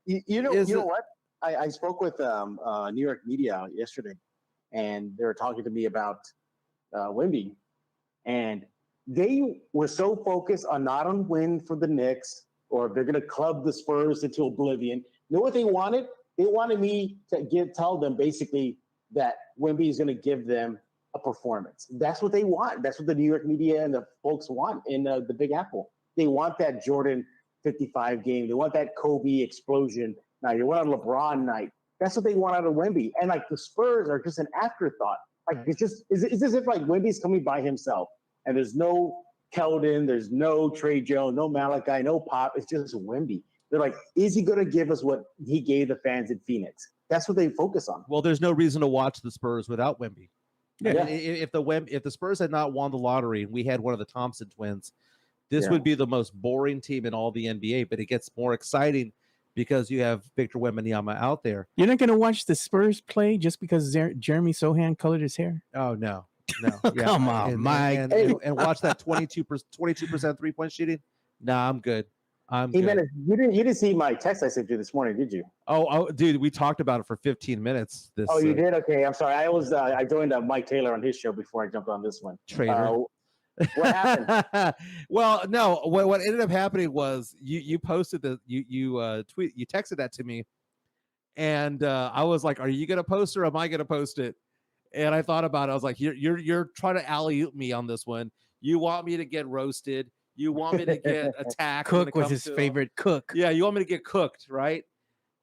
C: You know what? I spoke with New York media yesterday, and they were talking to me about Wemby, and they were so focused on not on win for the Knicks or they're going to club the Spurs into oblivion. You know what they wanted? They wanted me to tell them basically that Wemby is going to give them a performance. That's what they want. That's what the New York media and the folks want in the Big Apple. They want that Jordan 55 game. They want that Kobe explosion night. They want a LeBron night. That's what they want out of Wemby. And like the Spurs are just an afterthought. Like it's as if like Wemby's coming by himself and there's no Keldon, there's no Trey Jones, no Malachi, no Pop. It's just Wemby. They're like, is he going to give us what he gave the fans in Phoenix? That's what they focus on.
B: Well, there's no reason to watch the Spurs without Wemby.
A: Yeah.
B: If the Spurs had not won the lottery and we had one of the Thompson twins, this would be the most boring team in all the NBA. But it gets more exciting because you have Victor Wembanyama out there.
A: You're not going to watch the Spurs play just because Jeremy Sochan colored his hair?
B: Oh no. Yeah.
A: Come on, Mike.
B: And watch that 22% 3-point shooting. Nah, I'm good.
C: Hey, man, you didn't see my text I sent you this morning, did you?
B: Oh, dude, we talked about it for 15 minutes.
C: You did? Okay, I'm sorry. I joined Mike Taylor on his show before I jumped on this one.
B: Traitor.
C: What happened?
B: Well, no. What ended up happening was you posted you texted that to me, and I was like, "Are you gonna post it or am I gonna post it?" And I thought about it. I was like, "You're trying to alley-oop me on this one. You want me to get roasted." You want me to get attacked?
A: Cook was his favorite cook.
B: Yeah, you want me to get cooked, right?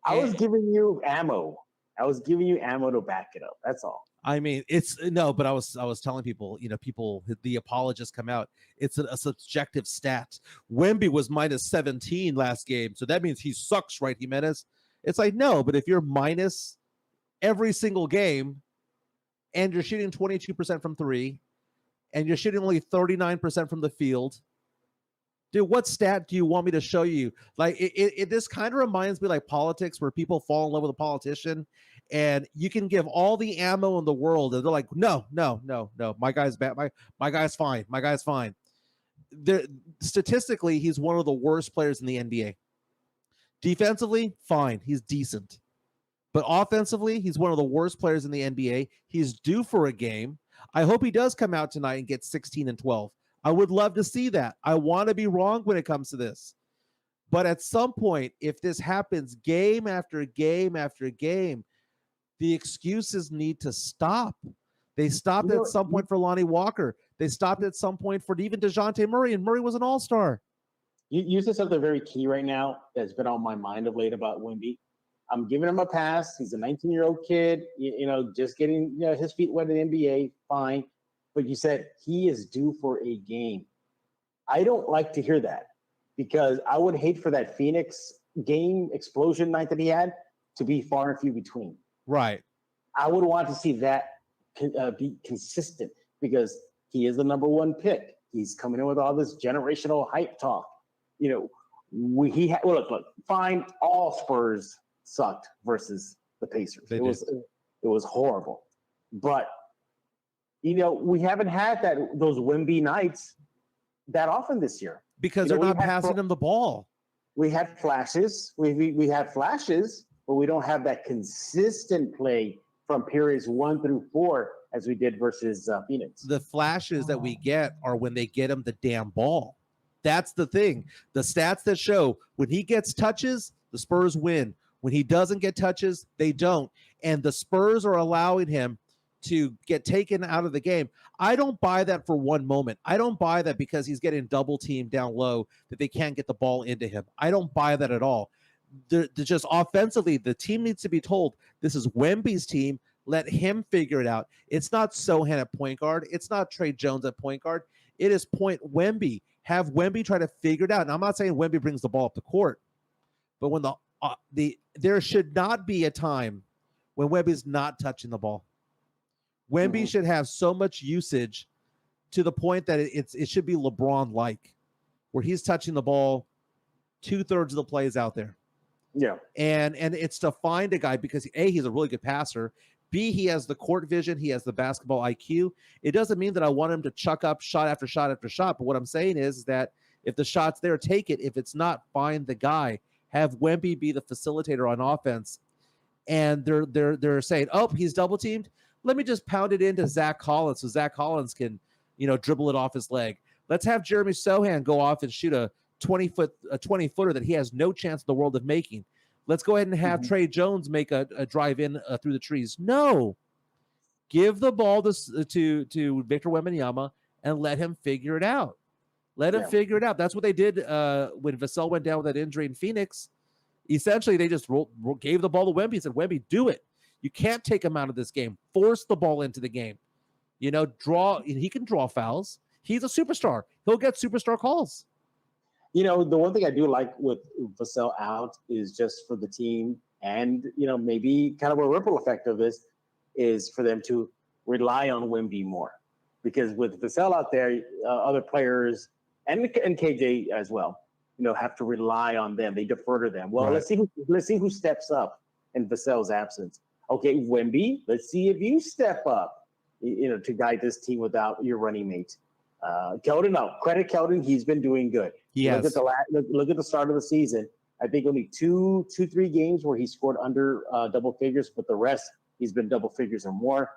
C: I was giving you ammo. I was giving you ammo to back it up. That's all.
B: I mean, but I was telling people, the apologists come out. It's a subjective stat. Wemby was minus 17 last game, so that means he sucks, right, Jimenez? It's like, no, but if you're minus every single game and you're shooting 22% from 3 and you're shooting only 39% from the field, dude, what stat do you want me to show you? Like, this kind of reminds me like politics, where people fall in love with a politician and you can give all the ammo in the world and they're like, no, my guy's bad. My guy's fine. My guy's fine. Statistically, he's one of the worst players in the NBA. Defensively, fine. He's decent. But offensively, he's one of the worst players in the NBA. He's due for a game. I hope he does come out tonight and get 16 and 12. I would love to see that. I want to be wrong when it comes to this. But at some point, if this happens game after game after game, the excuses need to stop. They stopped at some point for Lonnie Walker. They stopped at some point for even DeJounte Murray, and Murray was an all-star.
C: You said something very key right now that's been on my mind of late about Wemby. I'm giving him a pass. He's a 19-year-old kid, just getting his feet wet in the NBA, fine. But you said he is due for a game. I don't like to hear that, because I would hate for that Phoenix game explosion night that he had to be far and few between.
B: Right.
C: I would want to see that be consistent, because he is the number 1 pick. He's coming in with all this generational hype talk. Look, fine. All Spurs sucked versus the Pacers. It was horrible, but we haven't had those Wemby nights that often this year,
B: because they're not passing him the ball.
C: We had flashes. We had flashes, but we don't have that consistent play from periods 1 through 4 as we did versus Phoenix.
B: The flashes that we get are when they get him the damn ball. That's the thing. The stats that show when he gets touches, the Spurs win. When he doesn't get touches, they don't. And the Spurs are allowing him to get taken out of the game. I don't buy that for one moment. I don't buy that because he's getting double teamed down low that they can't get the ball into him. I don't buy that at all. They're just offensively, the team needs to be told this is Wemby's team. Let him figure it out. It's not Sochan at point guard. It's not Trey Jones at point guard. It is point Wemby. Have Wemby try to figure it out. And I'm not saying Wemby brings the ball up the court, but when there should not be a time when Wemby's not touching the ball. Wemby should have so much usage to the point that it should be LeBron-like, where he's touching the ball 2/3 of the plays out there.
C: Yeah.
B: And it's to find a guy because A, he's a really good passer. B, he has the court vision. He has the basketball IQ. It doesn't mean that I want him to chuck up shot after shot after shot. But what I'm saying is that if the shot's there, take it. If it's not, find the guy. Have Wemby be the facilitator on offense. And they're saying, oh, he's double teamed. Let me just pound it into Zach Collins so Zach Collins can, dribble it off his leg. Let's have Jeremy Sochan go off and shoot a 20-footer that he has no chance in the world of making. Let's go ahead and have Trey Jones make a drive in through the trees. No, give the ball to Victor Wembanyama and let him figure it out. Let him figure it out. That's what they did when Vassell went down with that injury in Phoenix. Essentially, they just gave the ball to Wemby and said, Wemby, do it. You can't take him out of this game. Force the ball into the game. He can draw fouls. He's a superstar. He'll get superstar calls.
C: The one thing I do like with Vassell out is just for the team and, maybe kind of a ripple effect of this is for them to rely on Wemby more. Because with Vassell out there, other players and KJ as well, have to rely on them. They defer to them. Well,
B: right.
C: let's see who steps up in Vassell's absence. Okay, Wemby, let's see if you step up, to guide this team without your running mate. Keldon, credit Keldon. He's been doing good.
B: Yes.
C: Look at the start of the season. I think only 3 games where he scored under double figures, but the rest he's been double figures or more.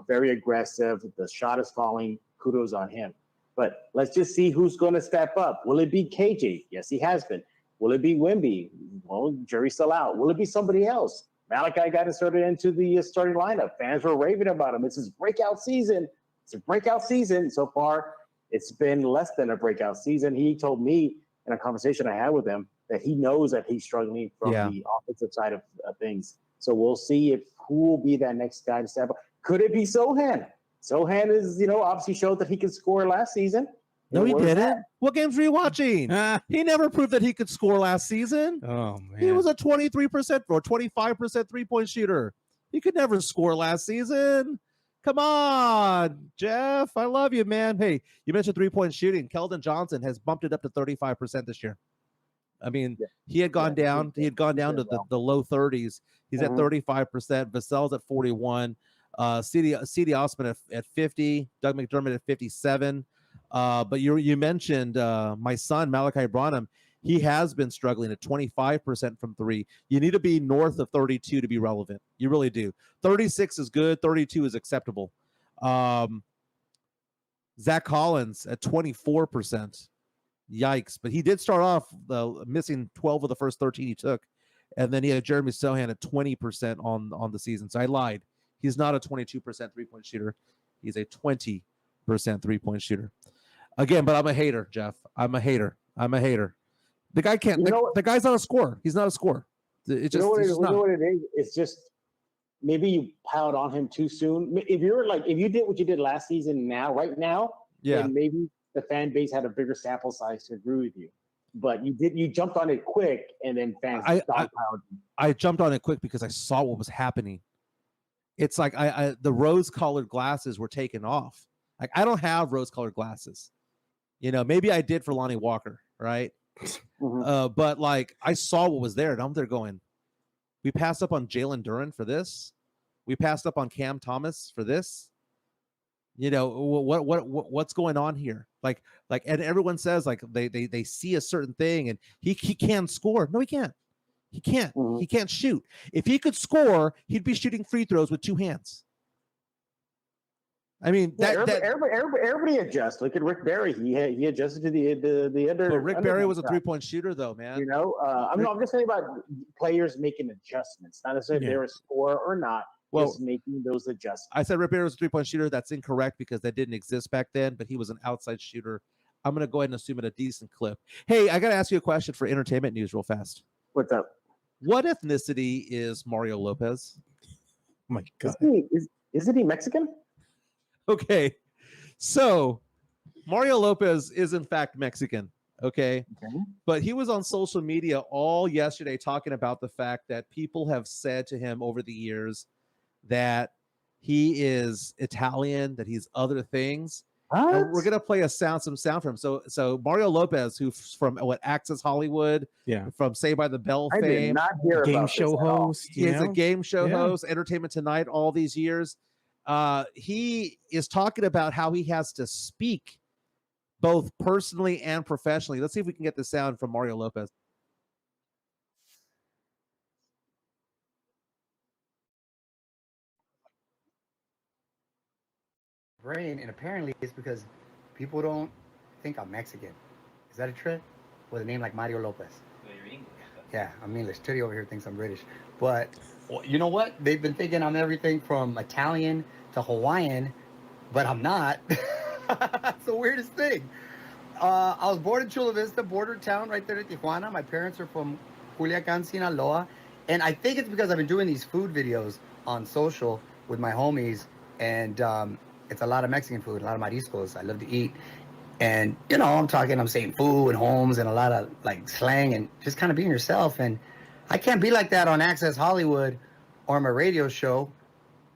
C: Very aggressive. The shot is falling. Kudos on him. But let's just see who's going to step up. Will it be KJ? Yes, he has been. Will it be Wemby? Well, jury's still out. Will it be somebody else? Malachi got inserted into the starting lineup. Fans were raving about him. It's his breakout season. It's a breakout season. So far, it's been less than a breakout season. He told me in a conversation I had with him that he knows that he's struggling from the offensive side of things. So we'll see who will be that next guy to step up. Could it be Sochan? Sochan is, obviously showed that he could score last season.
B: No, he didn't. What games were you watching? He never proved that he could score last season.
A: Oh, man.
B: He was a 23% or 25% three-point shooter. He could never score last season. Come on, Jeff. I love you, man. Hey, you mentioned three-point shooting. Keldon Johnson has bumped it up to 35% this year. I mean, he had gone down. He had gone down to the low 30s. He's at 35%. Vassell's at 41. C.D. Osman at 50. Doug McDermott at 57. But you mentioned my son, Malachi Branham. He has been struggling at 25% from three. You need to be north of 32 to be relevant. You really do. 36 is good. 32 is acceptable. Zach Collins at 24%. Yikes. But he did start off missing 12 of the first 13 he took. And then he had Jeremy Sochan at 20% on the season. So I lied. He's not a 22% three-point shooter. He's a 20% three-point shooter. Again, but I'm a hater, Jeff. I'm a hater. The guy can't. The guy's not a scorer. He's not a scorer. It just.
C: You know what it is? It's just maybe you piled on him too soon. If you did what you did last season, right now, then maybe the fan base had a bigger sample size to agree with you. But you jumped on it quick, and then fans piled.
B: I jumped on it quick because I saw what was happening. It's like the rose-colored glasses were taken off. Like I don't have rose-colored glasses. Maybe I did for Lonnie Walker, right? But like I saw what was there, and I'm there going, we passed up on Jalen Duren for this. We passed up on Cam Thomas for this. What's going on here? Like, and everyone says like they see a certain thing, and he can score. No, he can't. He can't. He can't shoot. If he could score, he'd be shooting free throws with two hands. I mean,
C: everybody adjusts. Look at Rick Barry. He adjusted to the under.
B: But Rick Barry was a 3-point shooter, though, man.
C: You know, I'm just saying about players making adjustments. Not necessarily they're a scorer or not.
B: Well,
C: just making those adjustments.
B: I said Rick Barry was a 3-point shooter. That's incorrect because that didn't exist back then. But he was an outside shooter. I'm going to go ahead and assume at a decent clip. Hey, I got to ask you a question for entertainment news real fast.
C: What's up?
B: What ethnicity is Mario Lopez?
A: Oh my God.
C: Isn't he Mexican?
B: Okay. So Mario Lopez is in fact Mexican. Okay. But he was on social media all yesterday talking about the fact that people have said to him over the years that he is Italian, that he's other things. And we're gonna play some sound from him. So Mario Lopez, who's from Access Hollywood, from Saved by the Bell fame,
C: did not hear
A: game
C: about
A: show host.
B: He is a game show host, Entertainment Tonight, all these years. He is talking about how he has to speak both personally and professionally. Let's see if we can get the sound from Mario Lopez.
D: Brain, and apparently it's because people don't think I'm Mexican. Is that a trip? With a name like Mario Lopez.
E: Well, you're English.
D: Yeah, I'm English. Teddy over here thinks I'm British. But you know what? They've been thinking I'm everything from Italian to Hawaiian, but I'm not. That's the weirdest thing. I was born in Chula Vista, border town right there in Tijuana. My parents are from Culiacan, Sinaloa. And I think it's because I've been doing these food videos on social with my homies. And it's a lot of Mexican food, a lot of mariscos. I love to eat. And, you know, I'm saying food and homes and a lot of like slang and just kind of being yourself. And I can't be like that on Access Hollywood or my radio show.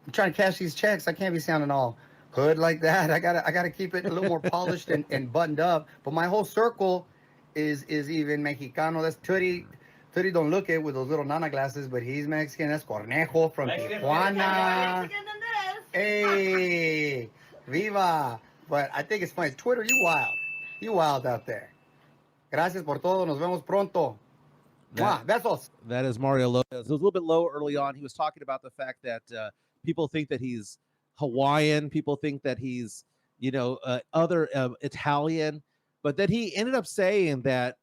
D: I'm trying to cash these checks. I can't be sounding all hood like that. I gotta keep it a little more polished and buttoned up. But my whole circle is even Mexicano. That's Tootie. Tootie don't look it with those little nana glasses, but he's Mexican. That's Cornejo from Tijuana. Hey, viva. But I think it's funny. Twitter, you wild. You wild out there. Gracias por todo. Nos vemos pronto. That's all.
B: That is Mario Lopez. It was a little bit low early on. He was talking about the fact that people think that he's Hawaiian. People think that he's, other Italian. But then he ended up saying that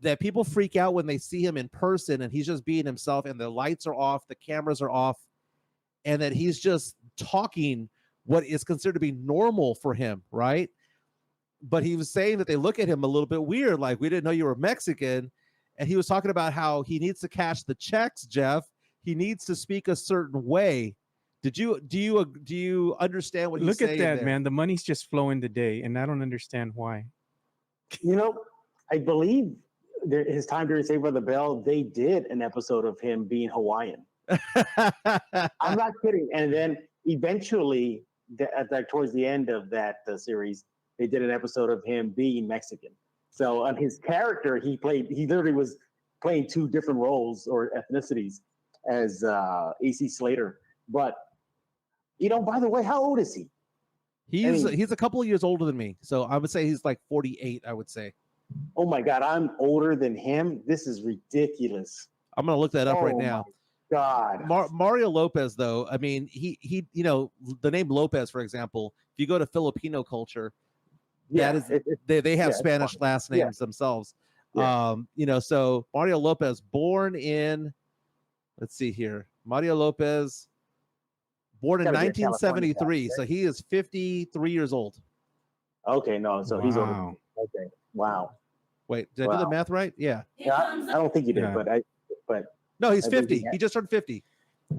B: that people freak out when they see him in person and he's just being himself and the lights are off, the cameras are off, and that he's just talking what is considered to be normal for him, right? But he was saying that they look at him a little bit weird, like, we didn't know you were Mexican. And he was talking about how he needs to cash the checks, Jeff. He needs to speak a certain way. Do you understand what he's saying?
A: Look at that,
B: there?
A: man. The money's just flowing today, and I don't understand why.
C: I believe his time during Saved by the Bell, they did an episode of him being Hawaiian. I'm not kidding. And then eventually, towards the end of that series, they did an episode of him being Mexican. So on his character, he literally was playing two different roles or ethnicities as AC Slater. But, by the way, how old is he?
B: He's a couple of years older than me. So I would say he's like 48, I would say.
C: Oh my God, I'm older than him. This is ridiculous.
B: I'm going to look that up right now.
C: God.
B: Mario Lopez, though, I mean, he the name Lopez, for example, if you go to Filipino culture, they have Spanish last names themselves.
C: Yeah.
B: So Mario Lopez, born in, let's see here, Mario Lopez, born in 1973, so he is 53 years old.
C: Okay, no, so he's older. Okay, wow.
B: Wait, did I do the math right? Yeah.
C: I don't think you did, but
B: no, he's 50. He just turned 50.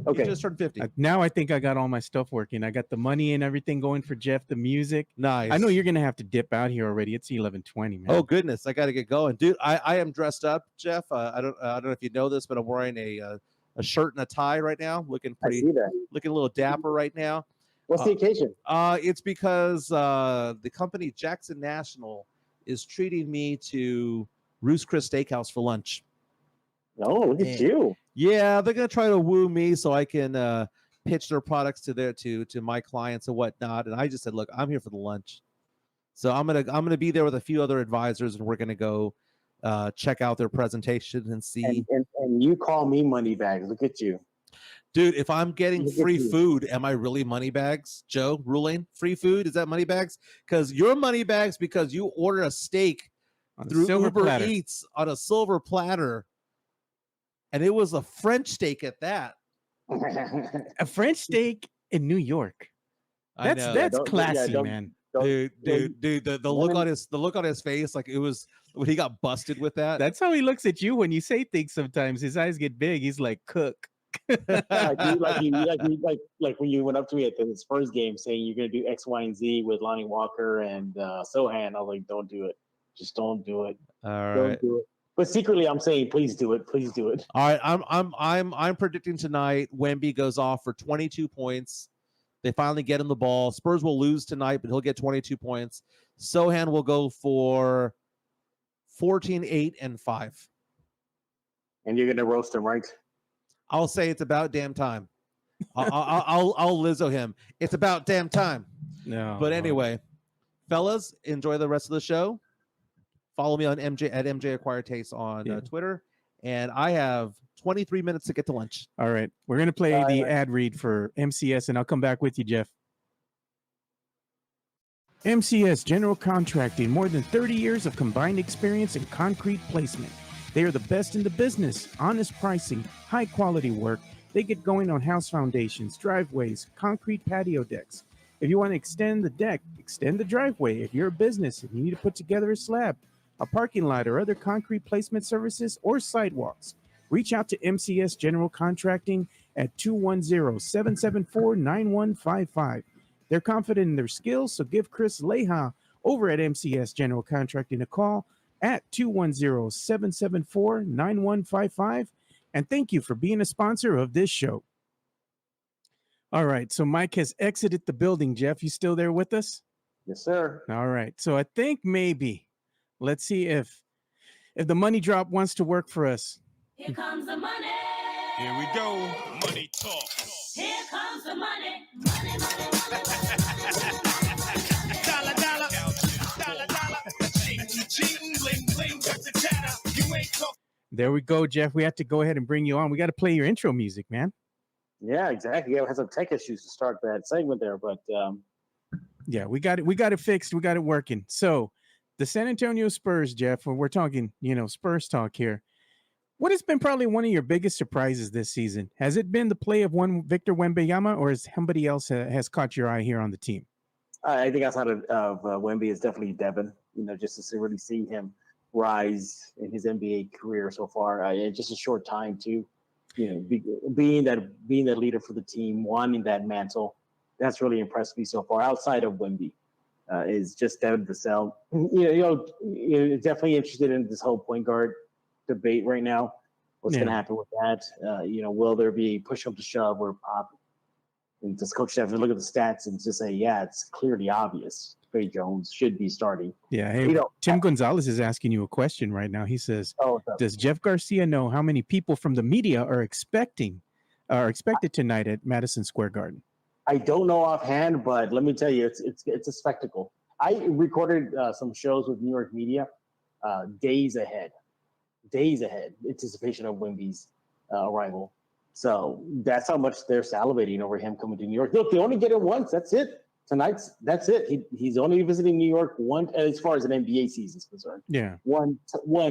C: Okay,
B: he just turned 50.
A: Now I think I got all my stuff working. I got the money and everything going for Jeff, the music.
B: Nice.
A: I know you're gonna have to dip out here already. It's 11:20, man.
B: Oh goodness, I got to get going, dude. I am dressed up, Jeff. I don't know if you know this, but I'm wearing a shirt and a tie right now, looking pretty, looking a little dapper right now.
C: What's the occasion?
B: It's because the company Jackson National is treating me to Roost Chris Steakhouse for lunch.
C: Oh, look at you.
B: Yeah, they're gonna try to woo me so I can pitch their products to my clients and whatnot. And I just said, look, I'm here for the lunch, so I'm gonna be there with a few other advisors, and we're gonna go check out their presentation and see.
C: And you call me Moneybags. Look at you.
B: Dude, if I'm getting
C: Look at
B: free
C: you.
B: food, am I really money bags? Joe, ruling free food, is that money bags? Because you're money bags because you order a steak
A: On a
B: through
A: silver
B: Uber
A: platter.
B: Eats on a silver platter, and it was a French steak at that.
A: A French steak in New York.
B: I
A: That's
B: know.
A: that's
C: don't-
A: classy,
C: don't-
A: man.
B: Dude, the look
C: women-
B: on his face, like it was when he got busted with that.
A: That's how he looks at you when you say things. Sometimes his eyes get big. He's like, "Cook."
C: like when you went up to me at the Spurs game saying you're going to do X, Y, and Z with Lonnie Walker and Sochan. I was like, don't do it. Just don't do it.
B: All
C: Don't
B: right.
C: do it. But secretly, I'm saying, please do it. Please do it.
B: All right, I'm predicting tonight Wemby goes off for 22 points. They finally get him the ball. Spurs will lose tonight, but he'll get 22 points. Sochan will go for 14, 8, and 5.
C: And you're going to roast him, right?
B: I'll say it's about damn time. I'll Lizzo him. It's about damn time.
A: No.
B: But anyway, fellas, enjoy the rest of the show. Follow me on MJ at MJ Acquired Taste on Twitter. And I have 23 minutes to get to lunch.
A: All right. We're going to play the ad read for MCS, and I'll come back with you, Jeff. MCS General Contracting, more than 30 years of combined experience in concrete placement. They are the best in the business. Honest pricing, high quality work. They get going on house foundations, driveways, concrete patio decks. If you want to extend the deck, extend the driveway. If you're a business and you need to put together a slab, a parking lot, or other concrete placement services or sidewalks, reach out to MCS General Contracting at 210-774-9155. They're confident in their skills, so give Chris Leha over at MCS General Contracting a call at 210-774-9155. And thank you for being a sponsor of this show. All right, so Mike has exited the building. Jeff, you still there with us?
C: Yes, sir.
A: All right, so I think maybe, let's see if the money drop wants to work for us.
E: Here comes the money.
F: Here we go. Money talk.
E: Here comes the money. Money, money, money.
F: Dollar, dollar. Dollar, dollar. Cheating, cheating, bling, bling, cut the chatter. You ain't talk.
A: There we go, Jeff. We have to go ahead and bring you on. We got to play your intro music, man.
C: Yeah, exactly. Yeah, we had some tech issues to start that segment there, but
A: Yeah, we got it. We got it fixed. We got it working. So the San Antonio Spurs, Jeff, when we're talking, Spurs talk here. What has been probably one of your biggest surprises this season? Has it been the play of one Victor Wembanyama, or is somebody else has caught your eye here on the team?
C: I think outside of Wemby is definitely Devin. Just to really see him rise in his NBA career so far. In just a short time too. Being that leader for the team, wanting that mantle, that's really impressed me so far. Outside of Wemby, is just Devin Vassell. Definitely interested in this whole point guard debate right now. What's going to happen with that? Will there be push up to shove or pop? And does coach have to look at the stats and just say, yeah, it's clearly obvious. Trey Jones should be starting.
A: Yeah. Hey, Tim Gonzalez is asking you a question right now. He says, does Jeff Garcia know how many people from the media are expected tonight at Madison Square Garden?
C: I don't know offhand, but let me tell you, it's a spectacle. I recorded some shows with New York media days ahead, anticipation of Wemby's arrival. So that's how much they're salivating over him coming to New York. Look, they only get it once. That's it. That's it. He's only visiting New York once, as far as an NBA season is concerned.
A: Yeah,
C: one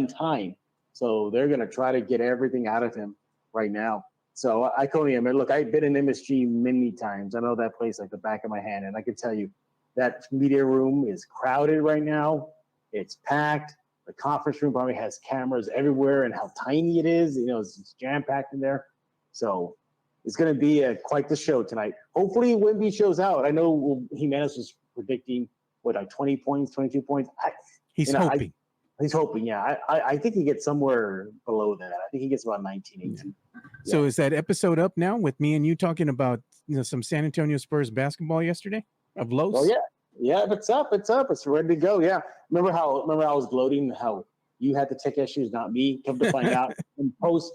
C: time. So they're gonna try to get everything out of him right now. So I told him, look, I've been in MSG many times. I know that place like the back of my hand, and I can tell you that media room is crowded right now. It's packed. The conference room probably has cameras everywhere, and how tiny it is. It's jam-packed in there. So it's going to be quite the show tonight. Hopefully, Wemby shows out. I know Jimenez was predicting, 20 points, 22 points.
A: he's hoping.
C: He's hoping, yeah. I think he gets somewhere below that. I think he gets about 19, 18.
A: Yeah. So is that episode up now with me and you talking about some San Antonio Spurs basketball yesterday of Los?
C: Oh, yeah. Yeah, it's up. It's ready to go. Yeah. Remember I was gloating how you had the tech issues, not me. Come to find out in post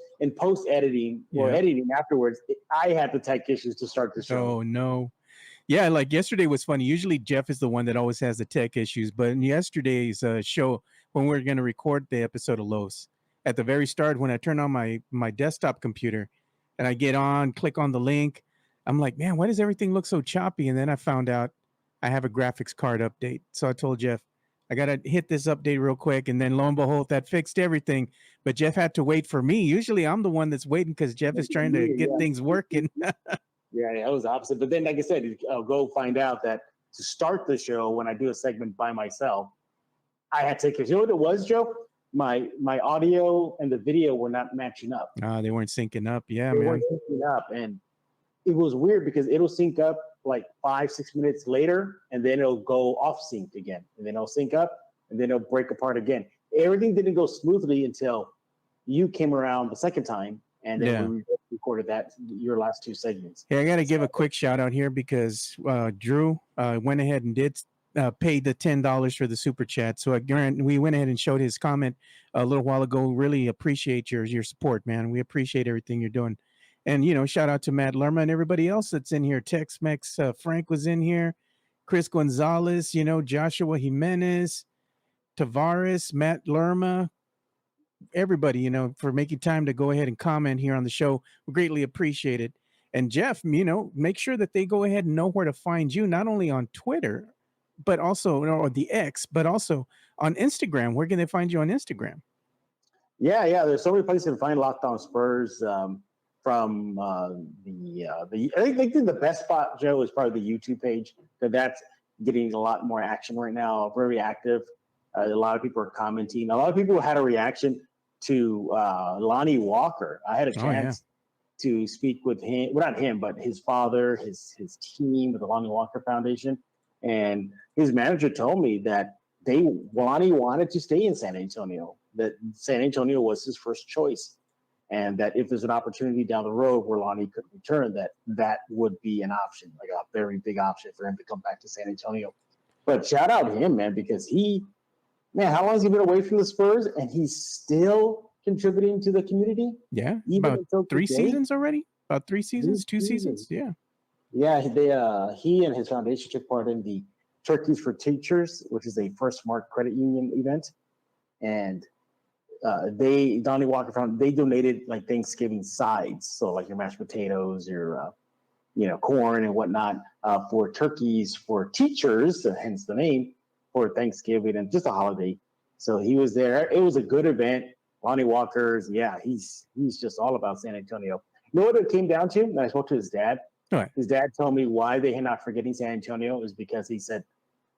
C: editing or editing afterwards, I had the tech issues to start the show.
A: Oh no. Yeah, like yesterday was funny. Usually Jeff is the one that always has the tech issues, but in yesterday's show, when we were going to record the episode of Los, at the very start, when I turned on my desktop computer, and I get on, click on the link. I'm like, man, why does everything look so choppy? And then I found out I have a graphics card update. So I told Jeff, I got to hit this update real quick. And then lo and behold, that fixed everything. But Jeff had to wait for me. Usually I'm the one that's waiting because Jeff is trying to get things working.
C: Yeah, it was opposite. But then, like I said, I'll go find out that to start the show, when I do a segment by myself, I had to, because you know what it was, Joe? My audio and the video were not matching up.
A: They weren't syncing up. Yeah,
C: They
A: man.
C: weren't syncing up. And it was weird because it'll sync up like 5-6 minutes later, and then it'll go off sync again. And then it'll sync up, and then it'll break apart again. Everything didn't go smoothly until you came around the second time, and then we recorded your last two segments.
A: Hey, I got to give a quick shout out here because Drew went ahead and did pay the $10 for the super chat. So we went ahead and showed his comment a little while ago. Really appreciate your support, man. We appreciate everything you're doing. And, shout out to Matt Lerma and everybody else that's in here. Tex-Mex Frank was in here. Chris Gonzalez, Joshua Jimenez, Tavares, Matt Lerma, everybody, for making time to go ahead and comment here on the show. We greatly appreciate it. And Jeff, make sure that they go ahead and know where to find you, not only on Twitter, but also, or the X, but also on Instagram. Where can they find you on Instagram?
C: Yeah. There's so many places to find Locked On Spurs. From I think the best spot, Joe, is probably the YouTube page. That's getting a lot more action right now. Very active. A lot of people are commenting. A lot of people had a reaction to Lonnie Walker. I had a chance to speak with him. Well, not him, but his father, his team with the Lonnie Walker Foundation, and his manager told me that Lonnie wanted to stay in San Antonio. That San Antonio was his first choice. And that if there's an opportunity down the road where Lonnie could return, that would be an option, like a very big option for him to come back to San Antonio. But shout out to him, man, because how long has he been away from the Spurs? And he's still contributing to the community?
A: Yeah, about 3 seasons already? About 3 seasons, 2 seasons? Yeah.
C: Yeah, he and his foundation took part in the Turkeys for Teachers, which is a First Mark credit union event. And Donnie Walker Foundation, they donated like Thanksgiving sides, so like your mashed potatoes, your corn and whatnot, for turkeys for teachers, hence the name, for Thanksgiving and just a holiday. So he was there. It was a good event. Lonnie Walker's, he's just all about San Antonio. You know what it came down to? And I spoke to his dad.
A: All right.
C: His dad told me why they had not forgetting San Antonio is because he said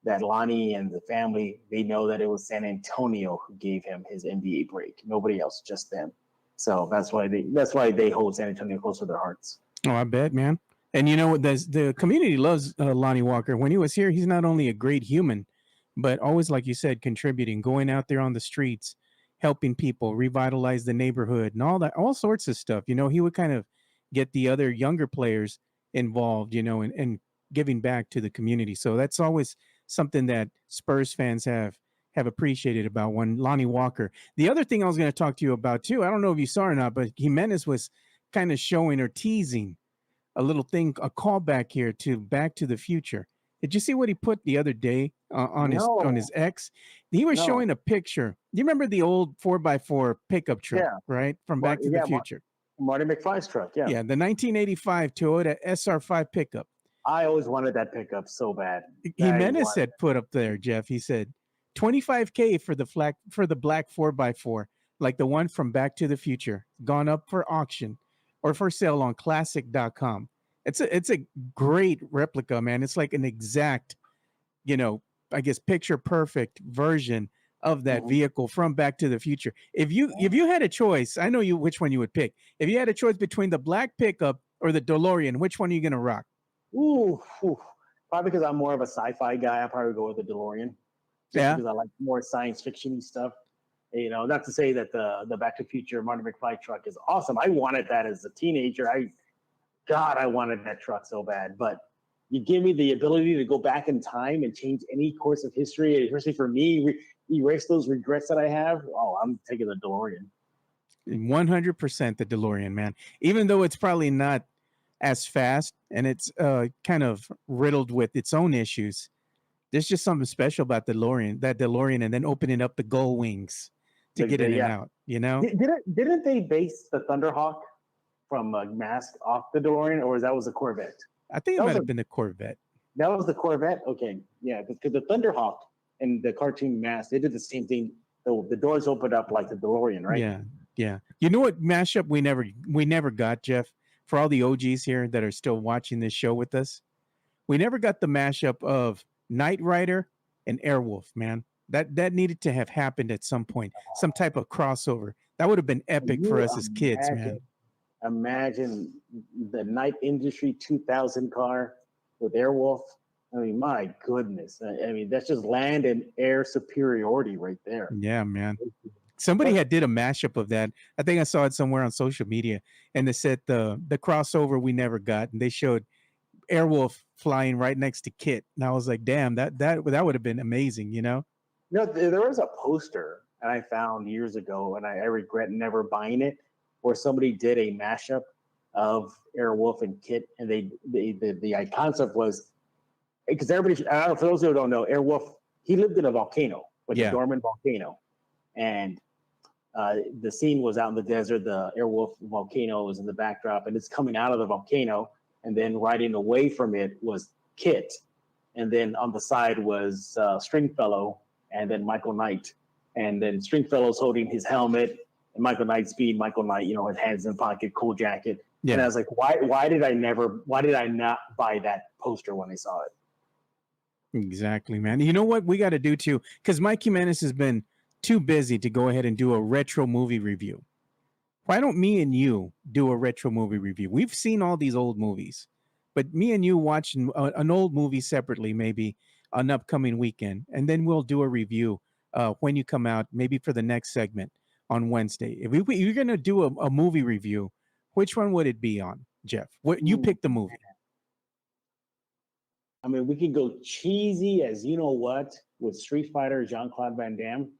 C: that Lonnie and the family, they know that it was San Antonio who gave him his NBA break. Nobody else, just them. So that's why they hold San Antonio close to their hearts.
A: Oh, I bet, man. And the community loves Lonnie Walker. When he was here, he's not only a great human, but always, like you said, contributing, going out there on the streets, helping people, revitalize the neighborhood, and all sorts of stuff. He would kind of get the other younger players involved, and giving back to the community. So that's always something that Spurs fans have appreciated about when Lonnie Walker. The other thing I was going to talk to you about too, I don't know if you saw or not, but Jimenez was kind of showing or teasing a little thing, a callback here to Back to the Future. Did you see what he put the other day on his X? He was showing a picture. You remember the old 4x4 pickup truck, right? From Back to the Future.
C: Marty McFly's truck, yeah.
A: Yeah, the 1985 Toyota SR5 pickup.
C: I always wanted that pickup so bad.
A: Jimenez said put up there, Jeff. He said $25K for the black 4x4, like the one from Back to the Future, gone up for auction or for sale on classic.com. It's a great replica, man. It's like an exact, I guess picture perfect version of that vehicle from Back to the Future. If you had a choice, I know which one you would pick. If you had a choice between the black pickup or the DeLorean, which one are you going to rock?
C: Ooh, probably because I'm more of a sci-fi guy. I'll probably go with the DeLorean. Because I like more science fiction-y stuff. Not to say that the Back to the Future Marty McFly truck is awesome. I wanted that as a teenager. I wanted that truck so bad. But you give me the ability to go back in time and change any course of history, especially for me, erase those regrets that I have. Oh, I'm taking the DeLorean.
A: 100% the DeLorean, man. Even though it's probably not as fast and it's kind of riddled with its own issues, there's just something special about that DeLorean, and then opening up the gull wings to get in and out.
C: Didn't they base the Thunderhawk from Mask off the DeLorean, or was a Corvette?
A: I think it
C: That
A: might
C: was
A: have
C: a-
A: been the Corvette.
C: That was the Corvette. Okay, yeah, because the Thunderhawk and the cartoon Mask, they did the same thing. The doors opened up like the DeLorean, right?
A: Yeah, yeah. You know what mashup we never got, Jeff? For all the OGs here that are still watching this show with us, we never got the mashup of Knight Rider and Airwolf, man. That needed to have happened at some point. Some type of crossover. That would have been epic for
C: You
A: us as kids, man.
C: Imagine the Night Industry 2000 car with Airwolf. I mean, my goodness. I mean, that's just land and air superiority right there.
A: Yeah, man. Somebody had did a mashup of that. I think I saw it somewhere on social media, and they said the crossover we never got, and they showed Airwolf flying right next to Kit, and I was like, damn, that would have been amazing, you know?
C: No, there was a poster that I found years ago, and I regret never buying it, where somebody did a mashup of Airwolf and Kit, and the concept was because everybody, I don't know, for those who don't know, Airwolf, he lived in a volcano, like
A: Yeah.
C: a dormant volcano, and the scene was out in the desert. The Airwolf volcano was in the backdrop, and it's coming out of the volcano, and then riding away from it was Kit, and then on the side was Stringfellow, and then Michael Knight, and then Stringfellow's holding his helmet, and Michael Knight's being Michael Knight, you know, his hands in pocket, cool jacket.
A: Yeah.
C: And I was like, why did I not buy that poster when I saw it?
A: Exactly, man. You know what we got to do too? Because Mike Jimenez has been too busy to go ahead and do a retro movie review. Why don't me and you do a retro movie review? We've seen all these old movies, but me and you watch an old movie separately, maybe an upcoming weekend, and then we'll do a review when you come out, maybe for the next segment on Wednesday. If you're going to do a movie review, which one would it be on, Jeff? What you pick the movie?
C: I mean, we could go cheesy as you know what with Street Fighter, Jean-Claude Van Damme,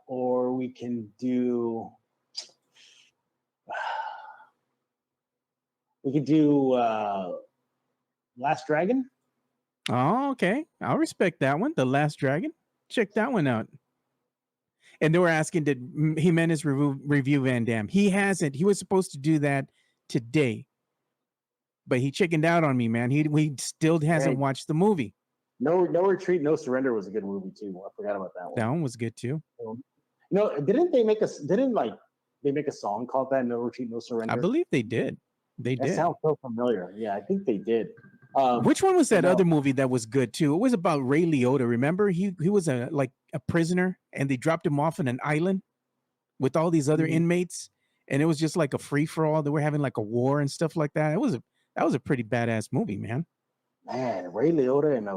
C: or we can do Last Dragon.
A: Oh, okay. I'll respect that one. The Last Dragon. Check that one out. And they were asking, did Jimenez review Van Damme? He hasn't. He was supposed to do that today, but he chickened out on me, man. He still hasn't watched the movie.
C: No Retreat, No Surrender was a good movie too. I forgot about that one.
A: That one was good too.
C: No, didn't they make a song called that, No Retreat, No Surrender?
A: I believe they did. They
C: That
A: did.
C: sounds so familiar. Yeah, I think they did.
A: Which one was that
C: no.
A: other movie that was good too? It was about Ray Liotta. Remember, he was a prisoner, and they dropped him off on an island with all these other inmates, and it was just like a free for all. They were having like a war and stuff like that. That was a pretty badass movie, man.
C: Man, Ray Liotta and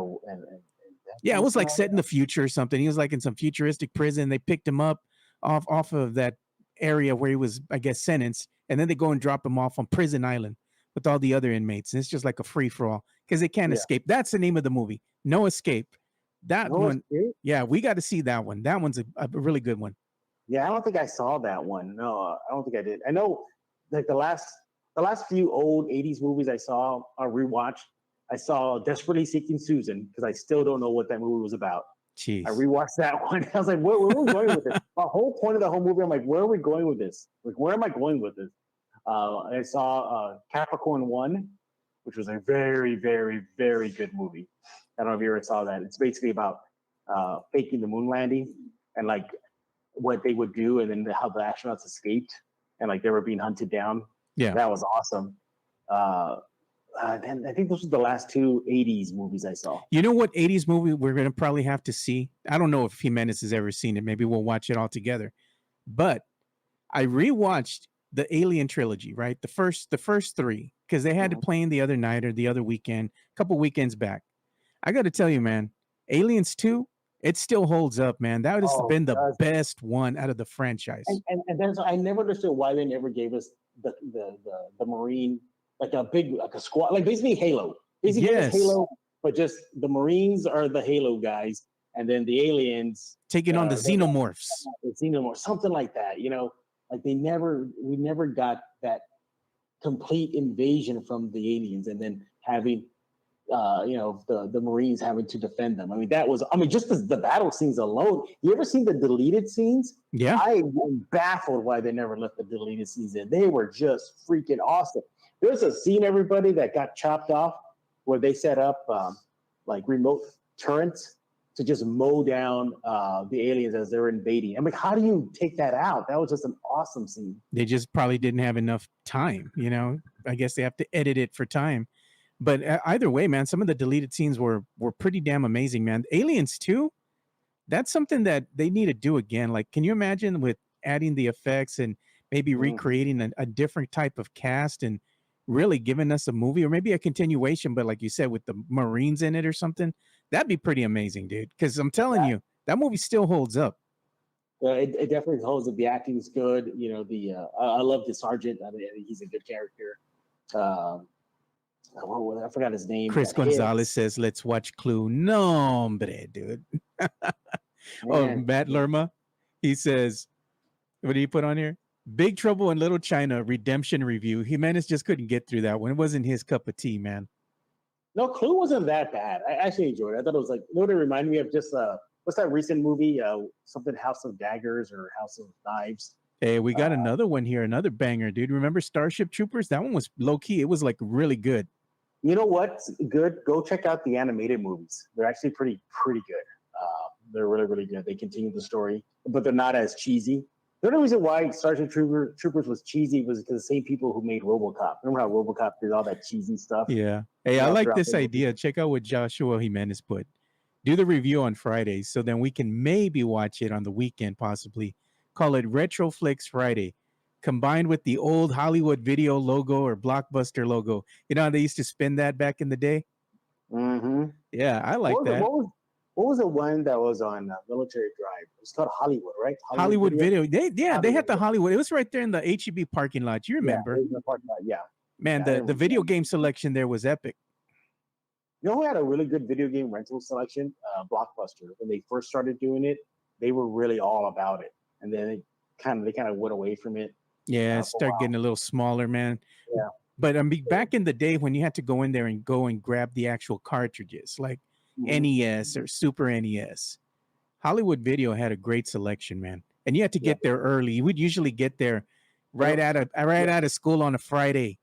A: Yeah, it was like set in the future or something. He was like in some futuristic prison. They picked him up off of that area where he was, I guess, sentenced, and then they go and drop him off on Prison Island with all the other inmates. And it's just like a free for all because they can't escape. That's the name of the movie, No Escape. That one, yeah, we got to see that one. That one's a really good one.
C: Yeah, I don't think I saw that one. No, I don't think I did. I know, like the last few old '80s movies I saw, I rewatched. I saw Desperately Seeking Susan because I still don't know what that movie was about.
A: Jeez.
C: I rewatched that one. I was like, where are we going with this? The whole point of the whole movie, I'm like, where are we going with this? Like, where am I going with this? I saw Capricorn 1, which was a very, very, very good movie. I don't know if you ever saw that. It's basically about faking the moon landing and like what they would do and then how the astronauts escaped and like they were being hunted down.
A: Yeah.
C: That was awesome. And I think those were the last two 80s movies I saw.
A: You know what 80s movie we're going to probably have to see? I don't know if Jimenez has ever seen it. Maybe we'll watch it all together. But I rewatched the Alien trilogy, right? The first three, because they had to play in the other night or the other weekend, a couple weekends back. I got to tell you, man, Aliens 2, it still holds up, man. That has been the best one out of the franchise.
C: And then I never understood why they never gave us the Marine, like a squad, like basically Halo. Basically Halo, but just the Marines are the Halo guys, and then the aliens
A: taking on the xenomorphs.
C: The xenomorphs, something like that. You know, like we never got that complete invasion from the aliens, and then having the Marines having to defend them. I mean, just the battle scenes alone. You ever seen the deleted scenes?
A: Yeah.
C: I am baffled why they never left the deleted scenes in. They were just freaking awesome. There's a scene, everybody, that got chopped off where they set up like remote turrets to just mow down the aliens as they're invading. I mean, how do you take that out? That was just an awesome scene.
A: They just probably didn't have enough time, I guess they have to edit it for time. But either way, man, some of the deleted scenes were pretty damn amazing, man. Aliens 2, that's something that they need to do again. Like, can you imagine with adding the effects and maybe recreating a different type of cast and really giving us a movie or maybe a continuation, but like you said, with the Marines in it or something? That'd be pretty amazing, dude. Because I'm telling you, that movie still holds up.
C: It definitely holds up. The acting is good. I love the sergeant. I mean, he's a good character. I forgot his name.
A: Chris Gonzalez says, "Let's watch Clue." No, hombre, dude. Matt Lerma, he says, what did he put on here? Big Trouble in Little China redemption review. Jimenez just couldn't get through that one. It wasn't his cup of tea, man.
C: No, Clue wasn't that bad. I actually enjoyed it. I thought it was like, it reminded me of just what's that recent movie? Something House of Daggers or House of Knives.
A: Hey, we got another one here, another banger, dude. Remember Starship Troopers? That one was low key. It was like really good.
C: You know what's good? Go check out the animated movies. They're actually pretty good. They're really, really good. They continue the story, but they're not as cheesy. The only reason why Starship Troopers was cheesy was because the same people who made RoboCop. Remember how RoboCop did all that cheesy stuff?
A: Yeah. Hey, I like this idea. Check out what Joshua Jimenez put. Do the review on Fridays, so then we can maybe watch it on the weekend, possibly. Call it Retroflix Friday, combined with the old Hollywood Video logo or Blockbuster logo. You know how they used to spin that back in the day?
C: Mm-hmm.
A: Yeah, I like that.
C: What was the one that was on Military Drive? It was called Hollywood, right?
A: Hollywood Video. They had the Hollywood. It was right there in the HEB parking lot. You remember?
C: Yeah, in the parking lot, yeah.
A: Man, the video game selection there was epic.
C: You know who had a really good video game rental selection? Blockbuster. When they first started doing it, they were really all about it, and then they kind of went away from it.
A: Yeah, start getting a little smaller, man.
C: Yeah.
A: But I mean, back in the day when you had to go in there and grab the actual cartridges, like NES or Super NES, Hollywood Video had a great selection, man. And you had to get there early. You would usually get there right out of school on a Friday.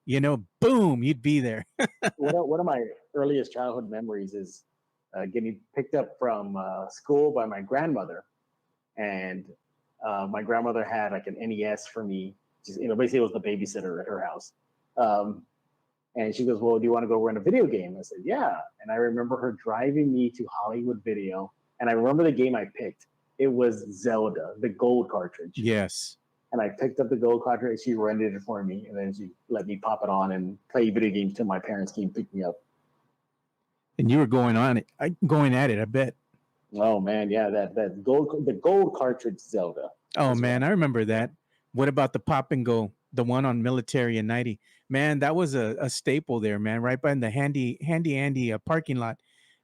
A: Boom, you'd be there.
C: One of my earliest childhood memories is getting picked up from school by my grandmother, and my grandmother had like an NES for me. Just, basically it was the babysitter at her house. And she goes, "Well, do you want to go rent a video game?" I said, "Yeah." And I remember her driving me to Hollywood Video, and I remember the game I picked. It was Zelda, the gold cartridge.
A: Yes.
C: And I picked up the gold cartridge. She rented it for me, and then she let me pop it on and play video games till my parents came pick me up.
A: And you were going at it, I bet.
C: Oh man, yeah, the gold cartridge Zelda.
A: Oh man, I remember that. What about the Pop and Go, the one on Military and 90? Man, that was a staple there, man, right by the handy Andy parking lot.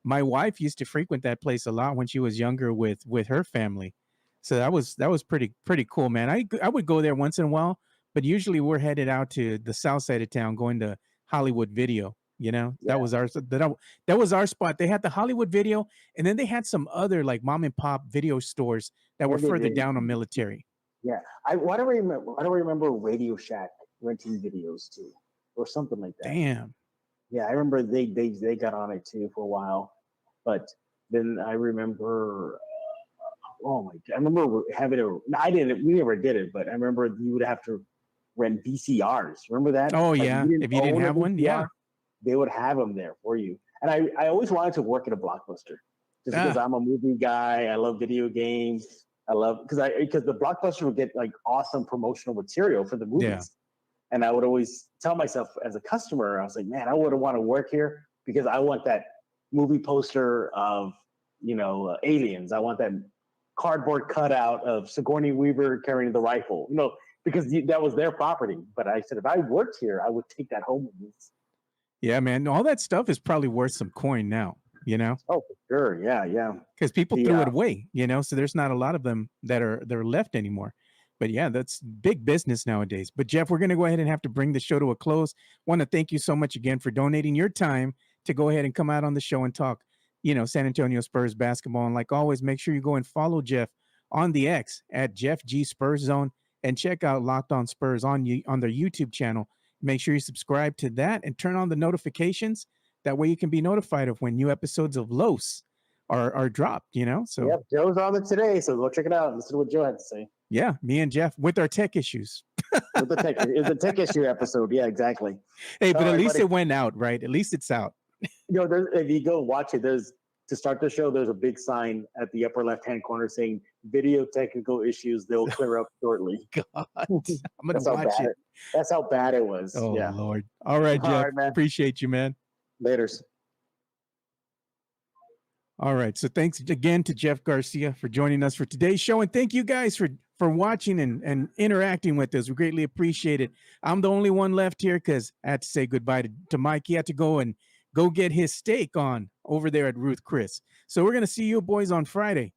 A: My wife used to frequent that place a lot when she was younger with her family. So that was pretty cool, man. I would go there once in a while, but usually we're headed out to the south side of town going to Hollywood Video. That was our spot. They had the Hollywood Video, and then they had some other like mom and pop video stores that were further down on Military.
C: Yeah, why do I remember Radio Shack renting videos too, or something like that?
A: Damn.
C: Yeah, I remember they got on it too for a while, but then I remember, oh my God, I remember having we never did it, but I remember you would have to rent VCRs. Remember that?
A: Oh yeah, if you didn't have one, yeah,
C: they would have them there for you. And I always wanted to work at a Blockbuster just because I'm a movie guy. I love video games. I love because the Blockbuster would get like awesome promotional material for the movies. Yeah. And I would always tell myself as a customer, I was like, man, I would want to work here because I want that movie poster of, aliens. I want that cardboard cutout of Sigourney Weaver carrying the rifle, because that was their property. But I said, if I worked here, I would take that home with me.
A: Yeah, man. All that stuff is probably worth some coin now,
C: Oh, for sure. Yeah.
A: Because people threw it away, so there's not a lot of them that are left anymore. But yeah, that's big business nowadays. But Jeff, we're going to go ahead and have to bring the show to a close. Want to thank you so much again for donating your time to go ahead and come out on the show and talk, San Antonio Spurs basketball. And like always, make sure you go and follow Jeff on the X at Jeff G Spurs Zone, and check out Locked On Spurs on their YouTube channel. Make sure you subscribe to that and turn on the notifications. That way you can be notified of when new episodes of Los are dropped, So
C: Yep, Joe's on it today, so go check it out and listen to what Joe had to say.
A: yeah, me and Jeff with our tech issues.
C: With the tech, it's a tech issue episode. Yeah, exactly.
A: Hey, but
C: All
A: at
C: right,
A: least
C: buddy.
A: it went out, right? At least it's out.
C: If you go watch it, to start the show, there's a big sign at the upper left-hand corner saying "Video technical issues. They'll clear up shortly."
A: God, I'm gonna
C: That's how
A: watch
C: bad
A: it.
C: That's how bad it was.
A: Oh
C: Yeah.
A: Lord! All right,
C: All
A: Jeff.
C: right, man.
A: Appreciate you, man.
C: Laters.
A: All right. So thanks again to Jeff Garcia for joining us for today's show. And thank you guys for watching and interacting with us. We greatly appreciate it. I'm the only one left here because I had to say goodbye to Mike. He had to go get his steak on over there at Ruth Chris. So we're going to see you boys on Friday.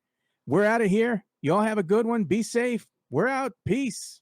A: We're out of here. Y'all have a good one. Be safe. We're out. Peace.